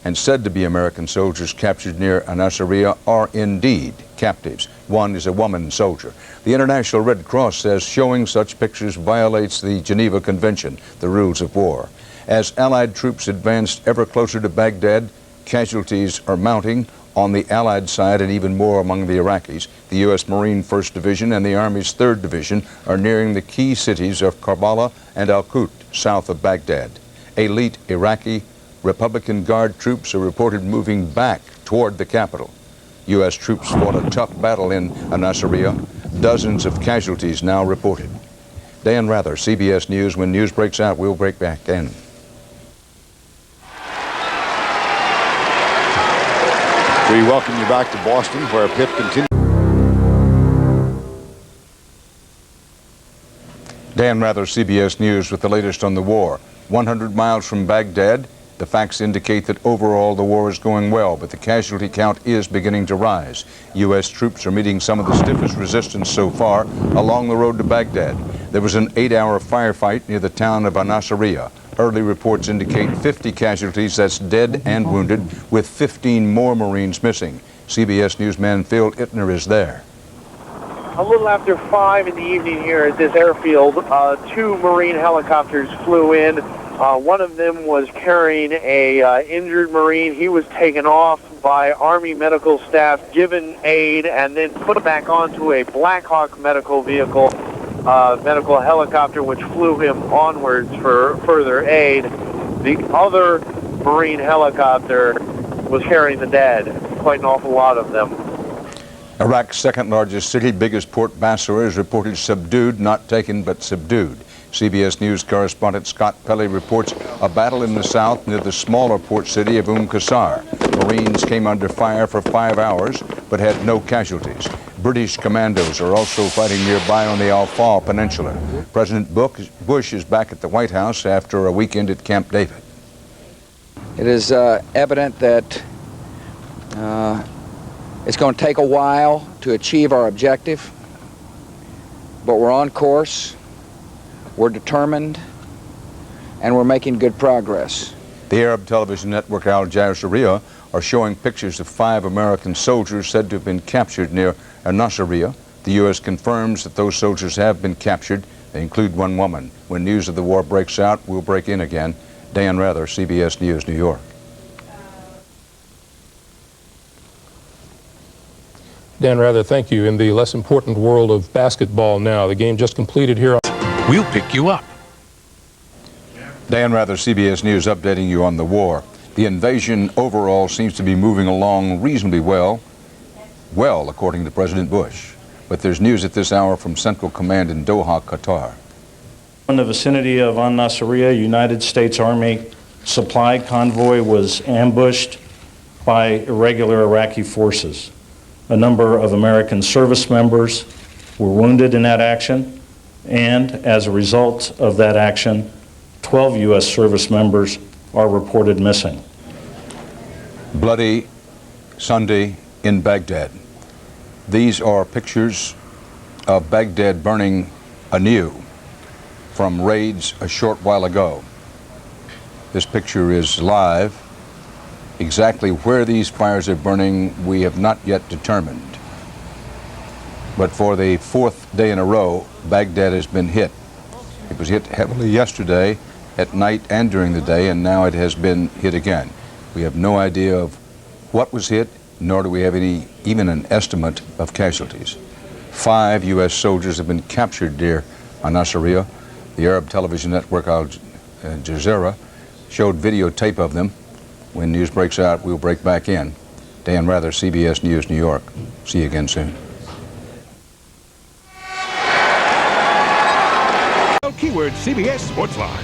and said to be American soldiers captured near Al-Nasiriyah are indeed captives. One is a woman soldier. The International Red Cross says showing such pictures violates the Geneva Convention, the rules of war. As Allied troops advanced ever closer to Baghdad, casualties are mounting on the Allied side and even more among the Iraqis. The U.S. Marine 1st Division and the Army's 3rd Division are nearing the key cities of Karbala and Al-Qut, south of Baghdad. Elite Iraqi Republican Guard troops are reported moving back toward the capital. U.S. troops fought a tough battle in Al-Nasiriyah. Dozens of casualties now reported. Dan Rather, CBS News. When news breaks out, we'll break back in. We welcome you back to Boston, where Pitt continues. Dan Rather, CBS News, with the latest on the war. 100 miles from Baghdad, the facts indicate that overall the war is going well, but the casualty count is beginning to rise. U.S. troops are meeting some of the stiffest resistance so far along the road to Baghdad. There was an 8-hour firefight near the town of Al-Nasiriyah. Early reports indicate 50 casualties, that's dead and wounded, with 15 more Marines missing. CBS Newsman Phil Ittner is there. A little after 5 in the evening here at this airfield, 2 Marine helicopters flew in. One of them was carrying a injured Marine. He was taken off by Army medical staff, given aid, and then put back onto a Black Hawk medical vehicle, medical helicopter, which flew him onwards for further aid. The other Marine helicopter was carrying the dead, quite an awful lot of them. Iraq's second largest city, biggest port, Basra, is reported subdued, not taken, but subdued. CBS News correspondent Scott Pelley reports a battle in the south near the smaller port city of Qasr. Marines came under fire for 5 hours, but had no casualties. British commandos are also fighting nearby on the Al-Faw Peninsula. President Bush is back at the White House after a weekend at Camp David. It is evident that it's going to take a while to achieve our objective, but we're on course, we're determined, and we're making good progress. The Arab television network Al Jazeera are showing pictures of 5 American soldiers said to have been captured near Nasiriyah. The U.S. confirms that those soldiers have been captured. They include 1 woman. When news of the war breaks out, we'll break in again. Dan Rather, CBS News, New York. Dan Rather, thank you. In the less important world of basketball now, the game just completed here. We'll pick you up. Dan Rather, CBS News, updating you on the war. The invasion overall seems to be moving along reasonably well, according to President Bush. But there's news at this hour from Central Command in Doha, Qatar. In the vicinity of Nasiriyah, United States Army supply convoy was ambushed by irregular Iraqi forces. A number of American service members were wounded in that action, and as a result of that action, 12 U.S. service members are reported missing. Bloody Sunday in Baghdad. These are pictures of Baghdad burning anew from raids a short while ago. This picture is live. Exactly where these fires are burning, we have not yet determined. But for the 4th day in a row, Baghdad has been hit. It was hit heavily yesterday, at night and during the day, and now it has been hit again. We have no idea of what was hit, nor do we have even an estimate of casualties. 5 U.S. soldiers have been captured near Nasiriyah. The Arab television network Al Jazeera showed videotape of them. When news breaks out, we'll break back in. Dan Rather, CBS News, New York. See you again soon. Keyword CBS Sports Line.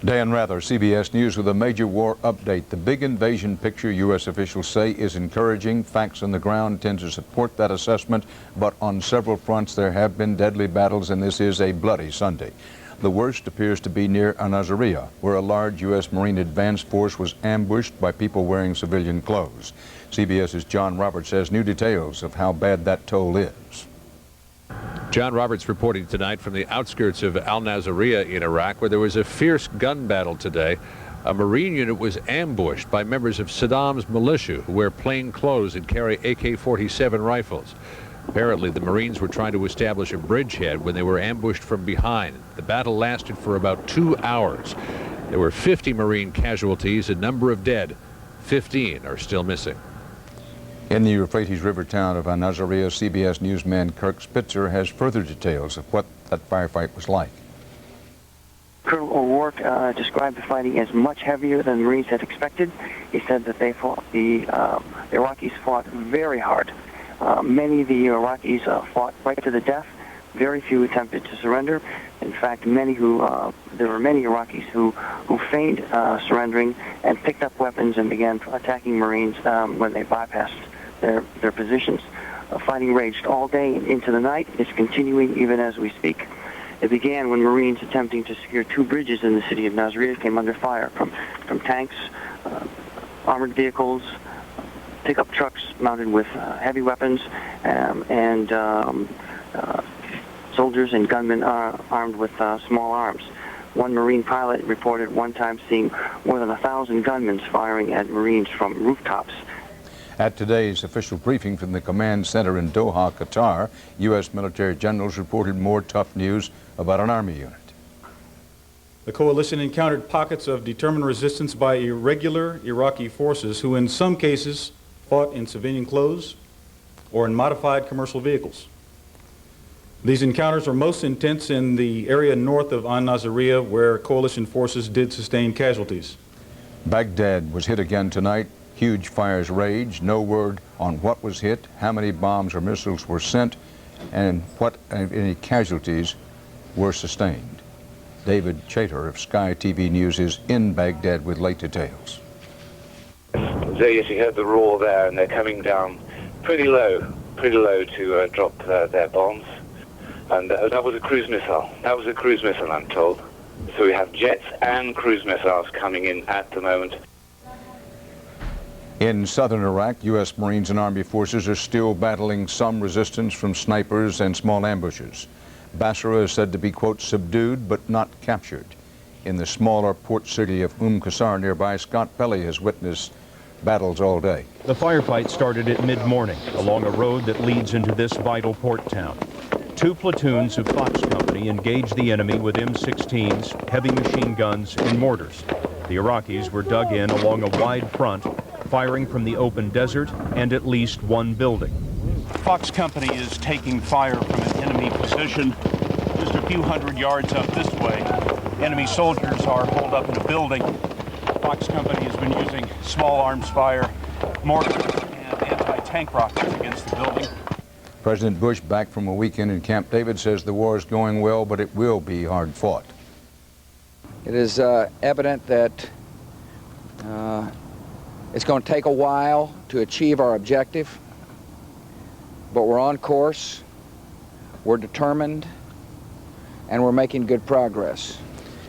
Dan Rather, CBS News, with a major war update. The big invasion picture, U.S. officials say, is encouraging. Facts on the ground tend to support that assessment, but on several fronts there have been deadly battles, and this is a bloody Sunday. The worst appears to be near Nasiriyah, where a large U.S. Marine advance force was ambushed by people wearing civilian clothes. CBS's John Roberts has new details of how bad that toll is. John Roberts reporting tonight from the outskirts of Al-Nasiriyah in Iraq, where there was a fierce gun battle today. A Marine unit was ambushed by members of Saddam's militia who wear plain clothes and carry AK-47 rifles. Apparently, the Marines were trying to establish a bridgehead when they were ambushed from behind. The battle lasted for about 2 hours. There were 50 Marine casualties, a number of dead. 15 are still missing. In the Euphrates River town of Nasiriyah, CBS newsman Kirk Spitzer has further details of what that firefight was like. Colonel O'Rourke described the fighting as much heavier than the Marines had expected. He said that the Iraqis fought very hard. Many of the Iraqis fought right to the death. Very few attempted to surrender. In fact, there were many Iraqis who feigned surrendering and picked up weapons and began attacking Marines when they bypassed their positions. Fighting raged all day into the night. It's continuing even as we speak. It began when Marines attempting to secure 2 bridges in the city of Nasiriyah came under fire from tanks, armored vehicles, pickup trucks mounted with heavy weapons, and soldiers and gunmen armed with small arms. One Marine pilot reported one time seeing more than 1,000 gunmen firing at Marines from rooftops. At today's official briefing from the command center in Doha, Qatar, U.S. military generals reported more tough news about an Army unit. The coalition encountered pockets of determined resistance by irregular Iraqi forces who in some cases fought in civilian clothes or in modified commercial vehicles. These encounters were most intense in the area north of Nasiriyah, where coalition forces did sustain casualties. Baghdad was hit again tonight. Huge fires raged. No word on what was hit, how many bombs or missiles were sent, and what any casualties were sustained. David Chater of Sky TV News is in Baghdad with late details. So yes, you heard the roar there, and they're coming down pretty low to drop their bombs. And that was a cruise missile. That was a cruise missile, I'm told. So we have jets and cruise missiles coming in at the moment. In southern Iraq, U.S. Marines and Army forces are still battling some resistance from snipers and small ambushes. Basra is said to be, quote, subdued but not captured. In the smaller port city of Qasr nearby, Scott Pelley has witnessed battles all day. The firefight started at mid-morning along a road that leads into this vital port town. 2 platoons of Fox Company engaged the enemy with M16s, heavy machine guns, and mortars. The Iraqis were dug in along a wide front, firing from the open desert and at least one building. Fox Company is taking fire from an enemy position just a few hundred yards up this way. Enemy soldiers are holed up in a building. Fox Company has been using small arms fire, mortars, and anti-tank rockets against the building. President Bush, back from a weekend in Camp David, says the war is going well, but it will be hard fought. It is evident that it's going to take a while to achieve our objective, but we're on course, we're determined, and we're making good progress.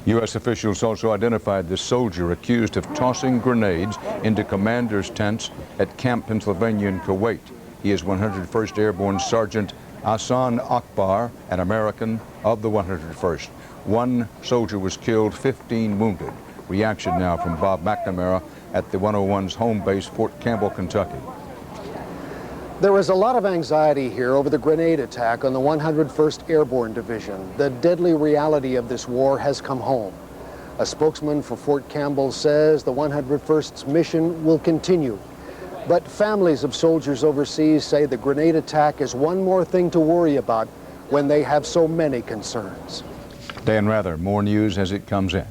U.S. officials also identified the soldier accused of tossing grenades into commanders' tents at Camp Pennsylvania in Kuwait. He is 101st Airborne Sergeant Ahsan Akbar, an American of the 101st. 1 soldier was killed, 15 wounded. Reaction now from Bob McNamara at the 101's home base, Fort Campbell, Kentucky. There was a lot of anxiety here over the grenade attack on the 101st Airborne Division. The deadly reality of this war has come home. A spokesman for Fort Campbell says the 101st's mission will continue. But families of soldiers overseas say the grenade attack is one more thing to worry about when they have so many concerns. Dan Rather, more news as it comes in.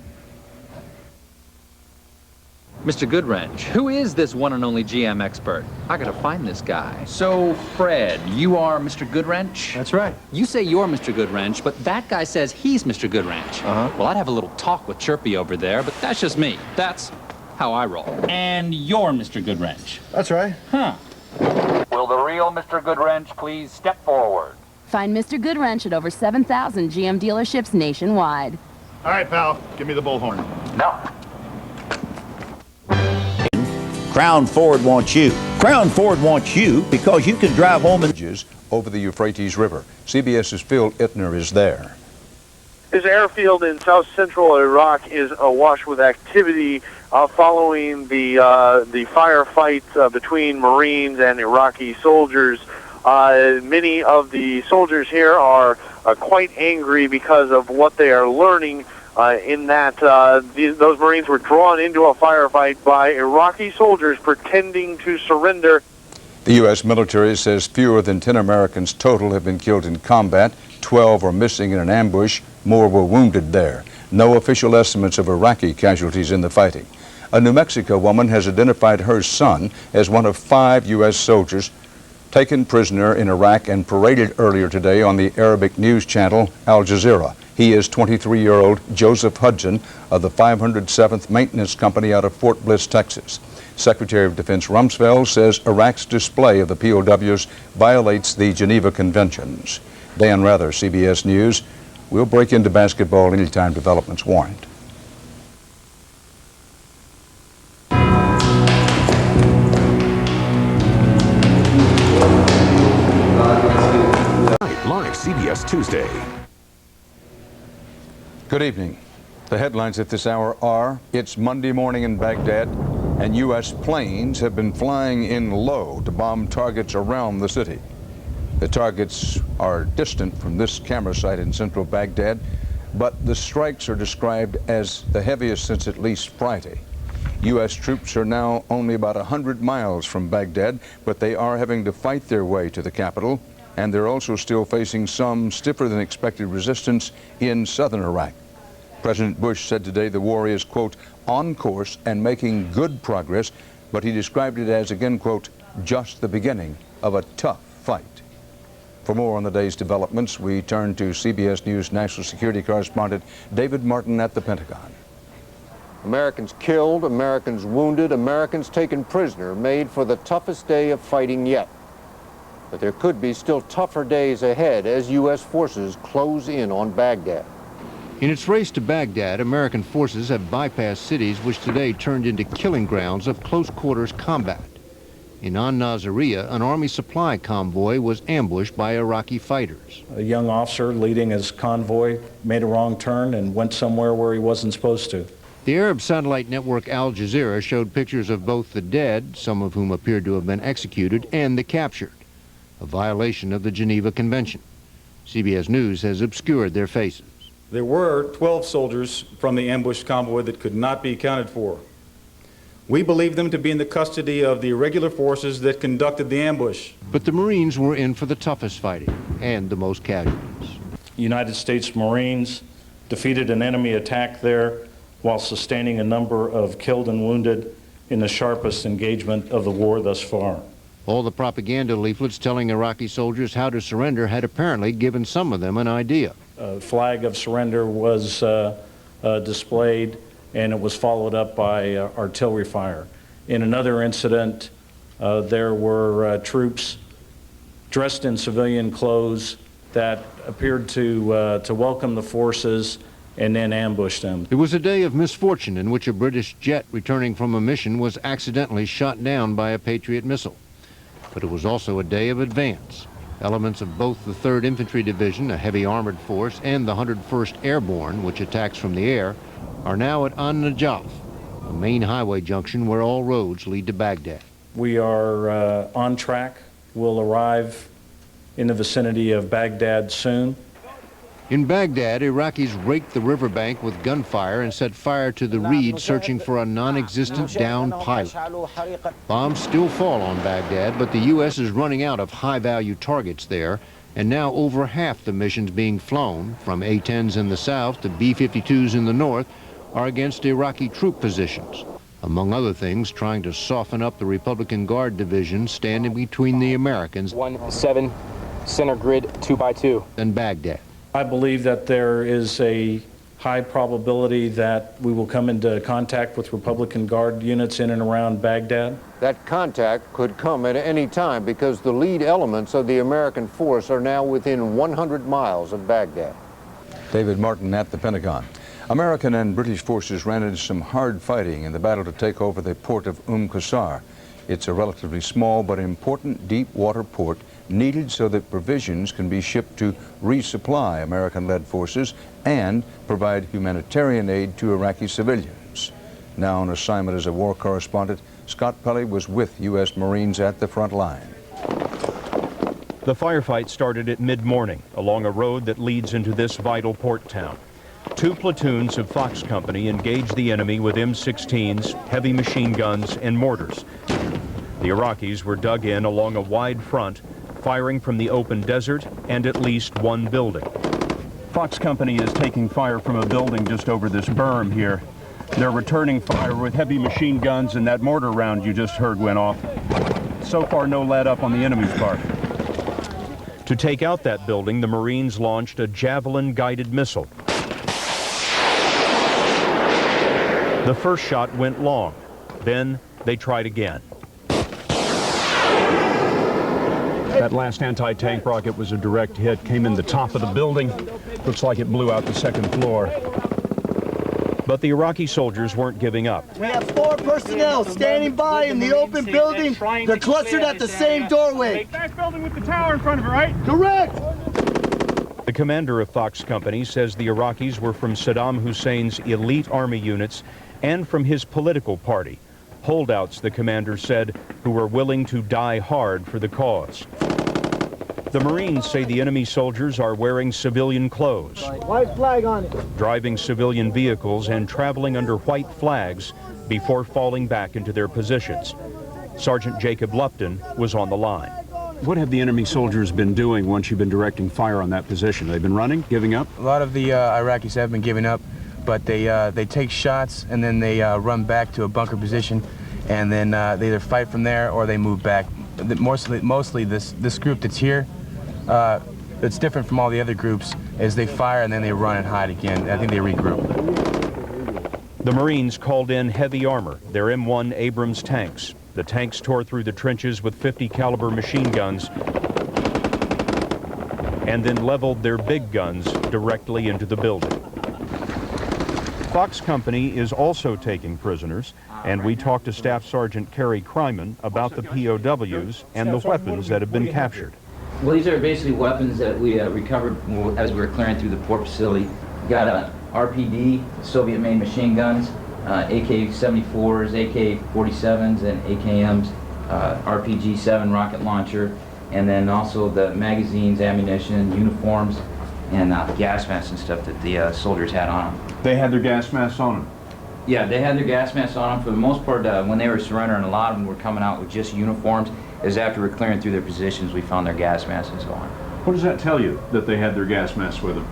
Mr. Goodwrench, who is this one and only GM expert? I gotta find this guy. So, Fred, you are Mr. Goodwrench? That's right. You say you're Mr. Goodwrench, but that guy says he's Mr. Goodwrench. Well, I'd have a little talk with Chirpy over there, but that's just me. That's how I roll. And you're Mr. Goodwrench. That's right. Huh. Will the real Mr. Goodwrench please step forward? Find Mr. Goodwrench at over 7,000 GM dealerships nationwide. All right, pal. Give me the bullhorn. No. Crown Ford wants you. Crown Ford wants you because you can drive home over the Euphrates River. CBS's Phil Ittner is there. This airfield in south central Iraq is awash with activity following the firefight between Marines and Iraqi soldiers. Many of the soldiers here are quite angry because of what they are learning in that those Marines were drawn into a firefight by Iraqi soldiers pretending to surrender. The U.S. military says fewer than 10 Americans total have been killed in combat. 12 are missing in an ambush. More were wounded there. No official estimates of Iraqi casualties in the fighting. A New Mexico woman has identified her son as one of 5 U.S. soldiers taken prisoner in Iraq and paraded earlier today on the Arabic news channel Al Jazeera. He is 23-year-old Joseph Hudson of the 507th Maintenance Company out of Fort Bliss, Texas. Secretary of Defense Rumsfeld says Iraq's display of the POWs violates the Geneva Conventions. Dan Rather, CBS News. We'll break into basketball anytime developments warrant. Live CBS Tuesday. Good evening. The headlines at this hour are, it's Monday morning in Baghdad, and U.S. planes have been flying in low to bomb targets around the city. The targets are distant from this camera site in central Baghdad, but the strikes are described as the heaviest since at least Friday. U.S. troops are now only about 100 miles from Baghdad, but they are having to fight their way to the capital, and they're also still facing some stiffer than expected resistance in southern Iraq. President Bush said today the war is, quote, on course and making good progress, but he described it as, again, quote, just the beginning of a tough fight. For more on the day's developments, we turn to CBS News national security correspondent David Martin at the Pentagon. Americans killed, Americans wounded, Americans taken prisoner, made for the toughest day of fighting yet. But there could be still tougher days ahead as U.S. forces close in on Baghdad. In its race to Baghdad, American forces have bypassed cities which today turned into killing grounds of close-quarters combat. In Al-Naziriyah, an Army supply convoy was ambushed by Iraqi fighters. A young officer leading his convoy made a wrong turn and went somewhere where he wasn't supposed to. The Arab satellite network Al Jazeera showed pictures of both the dead, some of whom appeared to have been executed, and the captured, a violation of the Geneva Convention. CBS News has obscured their faces. There were 12 soldiers from the ambushed convoy that could not be accounted for. We believe them to be in the custody of the irregular forces that conducted the ambush. But the Marines were in for the toughest fighting and the most casualties. United States Marines defeated an enemy attack there while sustaining a number of killed and wounded in the sharpest engagement of the war thus far. All the propaganda leaflets telling Iraqi soldiers how to surrender had apparently given some of them an idea. A flag of surrender was displayed, and it was followed up by artillery fire. In another incident, there were troops dressed in civilian clothes that appeared to welcome the forces and then ambushed them. It was a day of misfortune in which a British jet returning from a mission was accidentally shot down by a Patriot missile. But it was also a day of advance. Elements of both the 3rd Infantry Division, a heavy armored force, and the 101st Airborne, which attacks from the air, are now at An-Najaf, a main highway junction where all roads lead to Baghdad. We are on track. We'll arrive in the vicinity of Baghdad soon. In Baghdad, Iraqis raked the riverbank with gunfire and set fire to the reed searching for a non-existent downed pilot. Bombs still fall on Baghdad, but the U.S. is running out of high-value targets there, and now over half the missions being flown, from A-10s in the south to B-52s in the north, are against Iraqi troop positions. Among other things, trying to soften up the Republican Guard division standing between the Americans 1-7 center grid 2x2 and Baghdad. I believe that there is a high probability that we will come into contact with Republican Guard units in and around Baghdad. That contact could come at any time because the lead elements of the American force are now within 100 miles of Baghdad. David Martin at the Pentagon. American and British forces ran into some hard fighting in the battle to take over the port of Qusar. It's a relatively small but important deep water port needed so that provisions can be shipped to resupply American-led forces and provide humanitarian aid to Iraqi civilians. Now on assignment as a war correspondent, Scott Pelley was with U.S. Marines at the front line. The firefight started at mid-morning along a road that leads into this vital port town. 2 platoons of Fox Company engaged the enemy with M16s, heavy machine guns, and mortars. The Iraqis were dug in along a wide front, firing from the open desert and at least one building. Fox Company is taking fire from a building just over this berm here. They're returning fire with heavy machine guns, and that mortar round you just heard went off. So far, no let up on the enemy's part. To take out that building, the Marines launched a Javelin-guided missile. The first shot went long. Then they tried again. That last anti-tank rocket was a direct hit, came in the top of the building. Looks like it blew out the 2nd floor. But the Iraqi soldiers weren't giving up. We have 4 personnel standing by in the open building. They're clustered at the same doorway. That building with the tower in front of it, right? Correct! The commander of Fox Company says the Iraqis were from Saddam Hussein's elite army units and from his political party. Holdouts, the commander said, who were willing to die hard for the cause. The Marines say the enemy soldiers are wearing civilian clothes, White flag on it. driving civilian vehicles and traveling under white flags before falling back into their positions. Sergeant Jacob Lupton was on the line. What have the enemy soldiers been doing once you've been directing fire on that position? They've been running, giving up? A lot of the Iraqis have been giving up, but they take shots and then they run back to a bunker position, and then they either fight from there or they move back. Mostly this group that's here, that's different from all the other groups, is they fire and then they run and hide again. I think they regroup. The Marines called in heavy armor, their M1 Abrams tanks. The tanks tore through the trenches with 50 caliber machine guns and then leveled their big guns directly into the building. Fox Company is also taking prisoners, and we talked to Staff Sergeant Kerry Kryman about the POWs and the weapons that have been captured. Well, these are basically weapons that we recovered as we were clearing through the port facility. We got RPD, Soviet-made machine guns, AK-74s, AK-47s, and AKMs, RPG-7 rocket launcher, and then also the magazines, ammunition, uniforms, and gas masks and stuff that the soldiers had on them. They had their gas masks on them? Yeah, they had their gas masks on them. For the most part, when they were surrendering, a lot of them were coming out with just uniforms. It was after we were clearing through their positions, we found their gas masks on. What does that tell you, that they had their gas masks with them?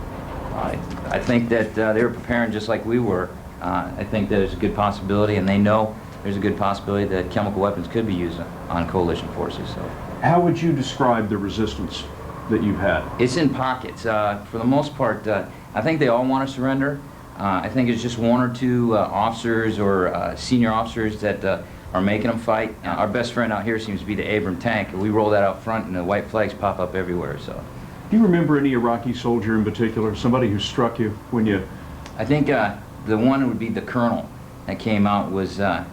I think that they were preparing just like we were. I think that there's a good possibility, and they know there's a good possibility that chemical weapons could be used on coalition forces. So, how would you describe the resistance that you've had? It's in pockets. For the most part, I think they all want to surrender. I think it's just one or two officers or senior officers that are making them fight. Our best friend out here seems to be the Abram tank. We roll that out front and the white flags pop up everywhere. So, do you remember any Iraqi soldier in particular, somebody who struck you when you... I think the one would be the colonel that came out was, for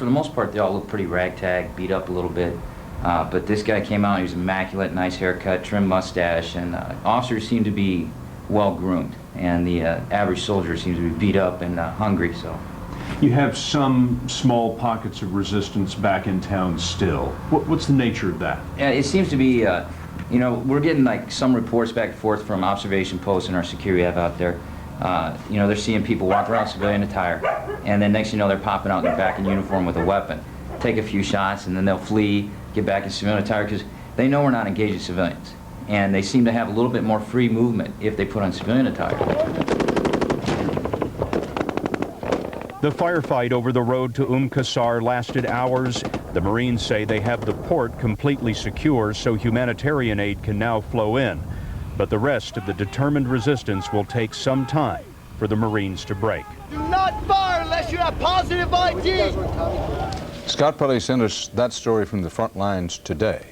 the most part, they all look pretty ragtag, beat up a little bit. But this guy came out, he was immaculate, nice haircut, trim mustache, and officers seem to be well groomed, and the average soldier seems to be beat up and hungry. So, you have some small pockets of resistance back in town still. What's the nature of that? It seems to be, you know, we're getting like some reports back and forth from observation posts in our security we have out there. You know, they're seeing people walk around civilian attire, and then next thing you know, they're popping out in their back in uniform with a weapon, take a few shots, and then they'll flee, get back in civilian attire, because they know we're not engaging civilians. And they seem to have a little bit more free movement if they put on civilian attire. The firefight over the road to Qasr lasted hours. The Marines say they have the port completely secure so humanitarian aid can now flow in. But the rest of the determined resistance will take some time for the Marines to break. Do not fire unless you have positive ID! Scott Pelley sent us that story from the front lines today.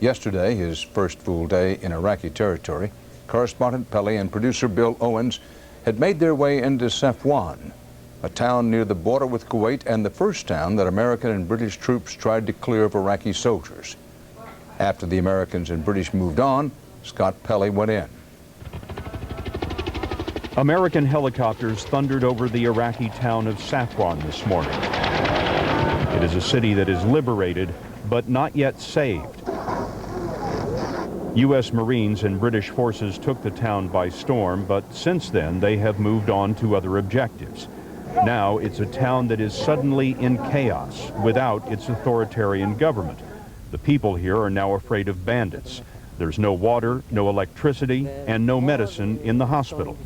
Yesterday, his first full day in Iraqi territory, correspondent Pelley and producer Bill Owens had made their way into Safwan, a town near the border with Kuwait and the first town that American and British troops tried to clear of Iraqi soldiers. After the Americans and British moved on, Scott Pelley went in. American helicopters thundered over the Iraqi town of Safwan this morning. It is a city that is liberated, but not yet saved. U.S. Marines and British forces took the town by storm, but since then they have moved on to other objectives. Now it's a town that is suddenly in chaos without its authoritarian government. The people here are now afraid of bandits. There's no water, no electricity, and no medicine in the hospital.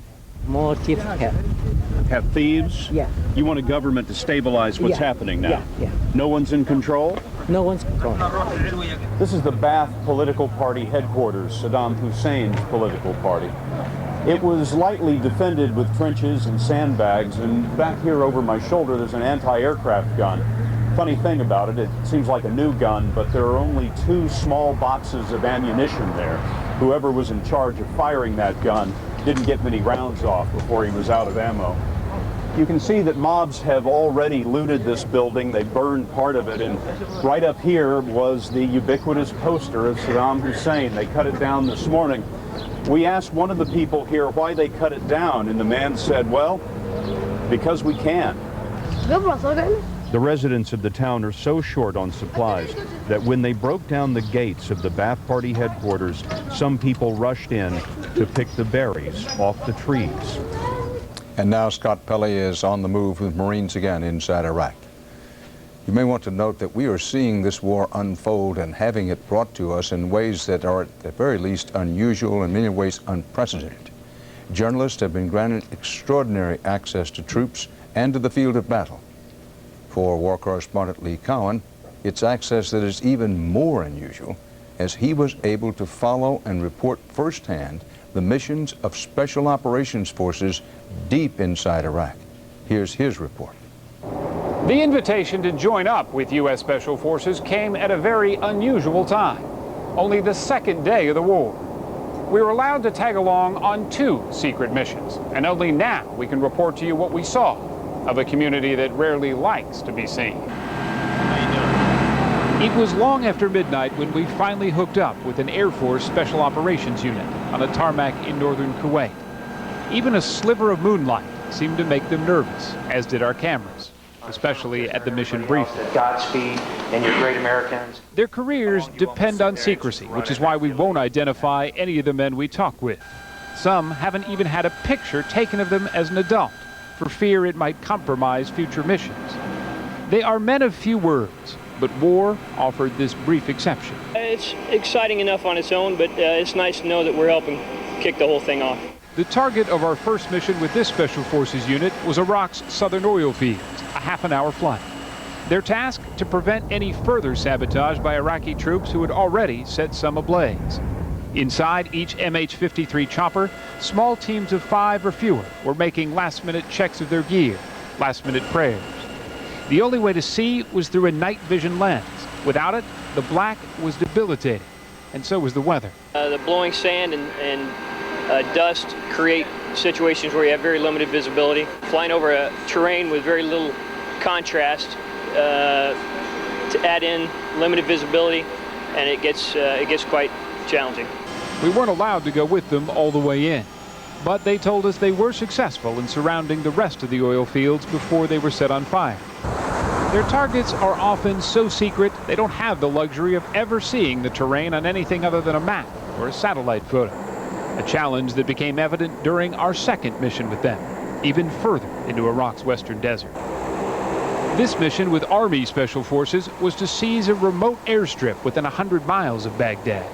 More thieves Have thieves? Yeah. You want a government to stabilize what's happening now? Yeah. No one's in control? No one's control. This is the Ba'ath political party headquarters, Saddam Hussein's political party. It was lightly defended with trenches and sandbags, and back here over my shoulder there's an anti-aircraft gun. Funny thing about it, it seems like a new gun, but there are only 2 small boxes of ammunition there. Whoever was in charge of firing that gun didn't get many rounds off before he was out of ammo. You can see that mobs have already looted this building. They burned part of it, and right up here was the ubiquitous poster of Saddam Hussein. They cut it down this morning. We asked one of the people here why they cut it down, and the man said, well, because we can. The residents of the town are so short on supplies that when they broke down the gates of the Ba'ath Party headquarters, some people rushed in to pick the berries off the trees. And now Scott Pelley is on the move with Marines again inside Iraq. You may want to note that we are seeing this war unfold and having it brought to us in ways that are at the very least unusual, in many ways unprecedented. Journalists have been granted extraordinary access to troops and to the field of battle. For war correspondent Lee Cowan, it's access that is even more unusual, as he was able to follow and report firsthand the missions of Special Operations Forces deep inside Iraq. Here's his report. The invitation to join up with U.S. Special Forces came at a very unusual time, only the second day of the war. We were allowed to tag along on 2 secret missions, and only now we can report to you what we saw of a community that rarely likes to be seen. It was long after midnight when we finally hooked up with an Air Force Special Operations unit on a tarmac in northern Kuwait. Even a sliver of moonlight seemed to make them nervous, as did our cameras, especially at the mission briefing. Godspeed and your great Americans. Their careers depend on secrecy, which is why we won't identify any of the men we talk with. Some haven't even had a picture taken of them as an adult, for fear it might compromise future missions. They are men of few words, but war offered this brief exception. It's exciting enough on its own, but it's nice to know that we're helping kick the whole thing off. The target of our first mission with this Special Forces unit was Iraq's southern oil fields, a half-an-hour flight. Their task, to prevent any further sabotage by Iraqi troops who had already set some ablaze. Inside each MH-53 chopper, small teams of 5 or fewer were making last-minute checks of their gear, last-minute prayers. The only way to see was through a night vision lens. Without it, the black was debilitating, and so was the weather. The blowing sand and dust create situations where you have very limited visibility. Flying over a terrain with very little contrast to add in limited visibility, and it gets quite challenging. We weren't allowed to go with them all the way in, but they told us they were successful in surrounding the rest of the oil fields before they were set on fire. Their targets are often so secret they don't have the luxury of ever seeing the terrain on anything other than a map or a satellite photo. A challenge that became evident during our second mission with them, even further into Iraq's western desert. This mission with Army Special Forces was to seize a remote airstrip within 100 miles of Baghdad,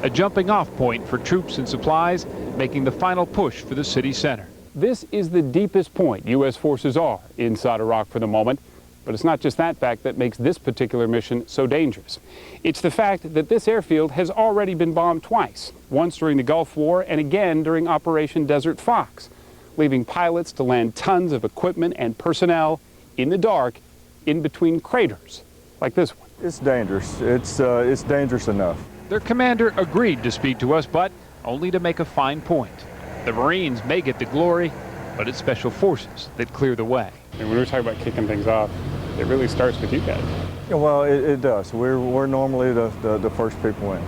a jumping-off point for troops and supplies, making the final push for the city center. This is the deepest point U.S. forces are inside Iraq for the moment, but it's not just that fact that makes this particular mission so dangerous. It's the fact that this airfield has already been bombed twice, once during the Gulf War and again during Operation Desert Fox, leaving pilots to land tons of equipment and personnel in the dark in between craters like this one. It's dangerous. It's dangerous enough. Their commander agreed to speak to us, but only to make a fine point. The Marines may get the glory, but it's Special Forces that clear the way. And when we're talking about kicking things off, it really starts with you guys. Yeah, well, it does. We're normally the first people in.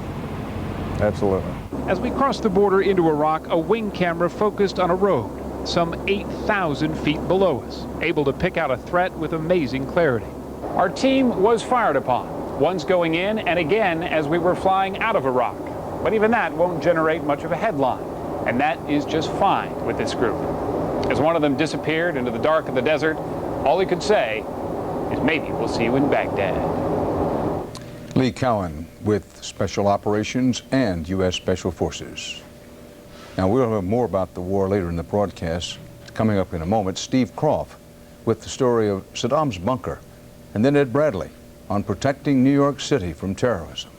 Absolutely. As we crossed the border into Iraq, a wing camera focused on a road some 8,000 feet below us, able to pick out a threat with amazing clarity. Our team was fired upon, once going in and again as we were flying out of Iraq. But even that won't generate much of a headline, and that is just fine with this group. As one of them disappeared into the dark of the desert, all he could say is maybe we'll see you in Baghdad. Lee Cowan with Special Operations and U.S. Special Forces. Now, we'll have more about the war later in the broadcast. Coming up in a moment, Steve Croft with the story of Saddam's bunker, and then Ed Bradley on protecting New York City from terrorism.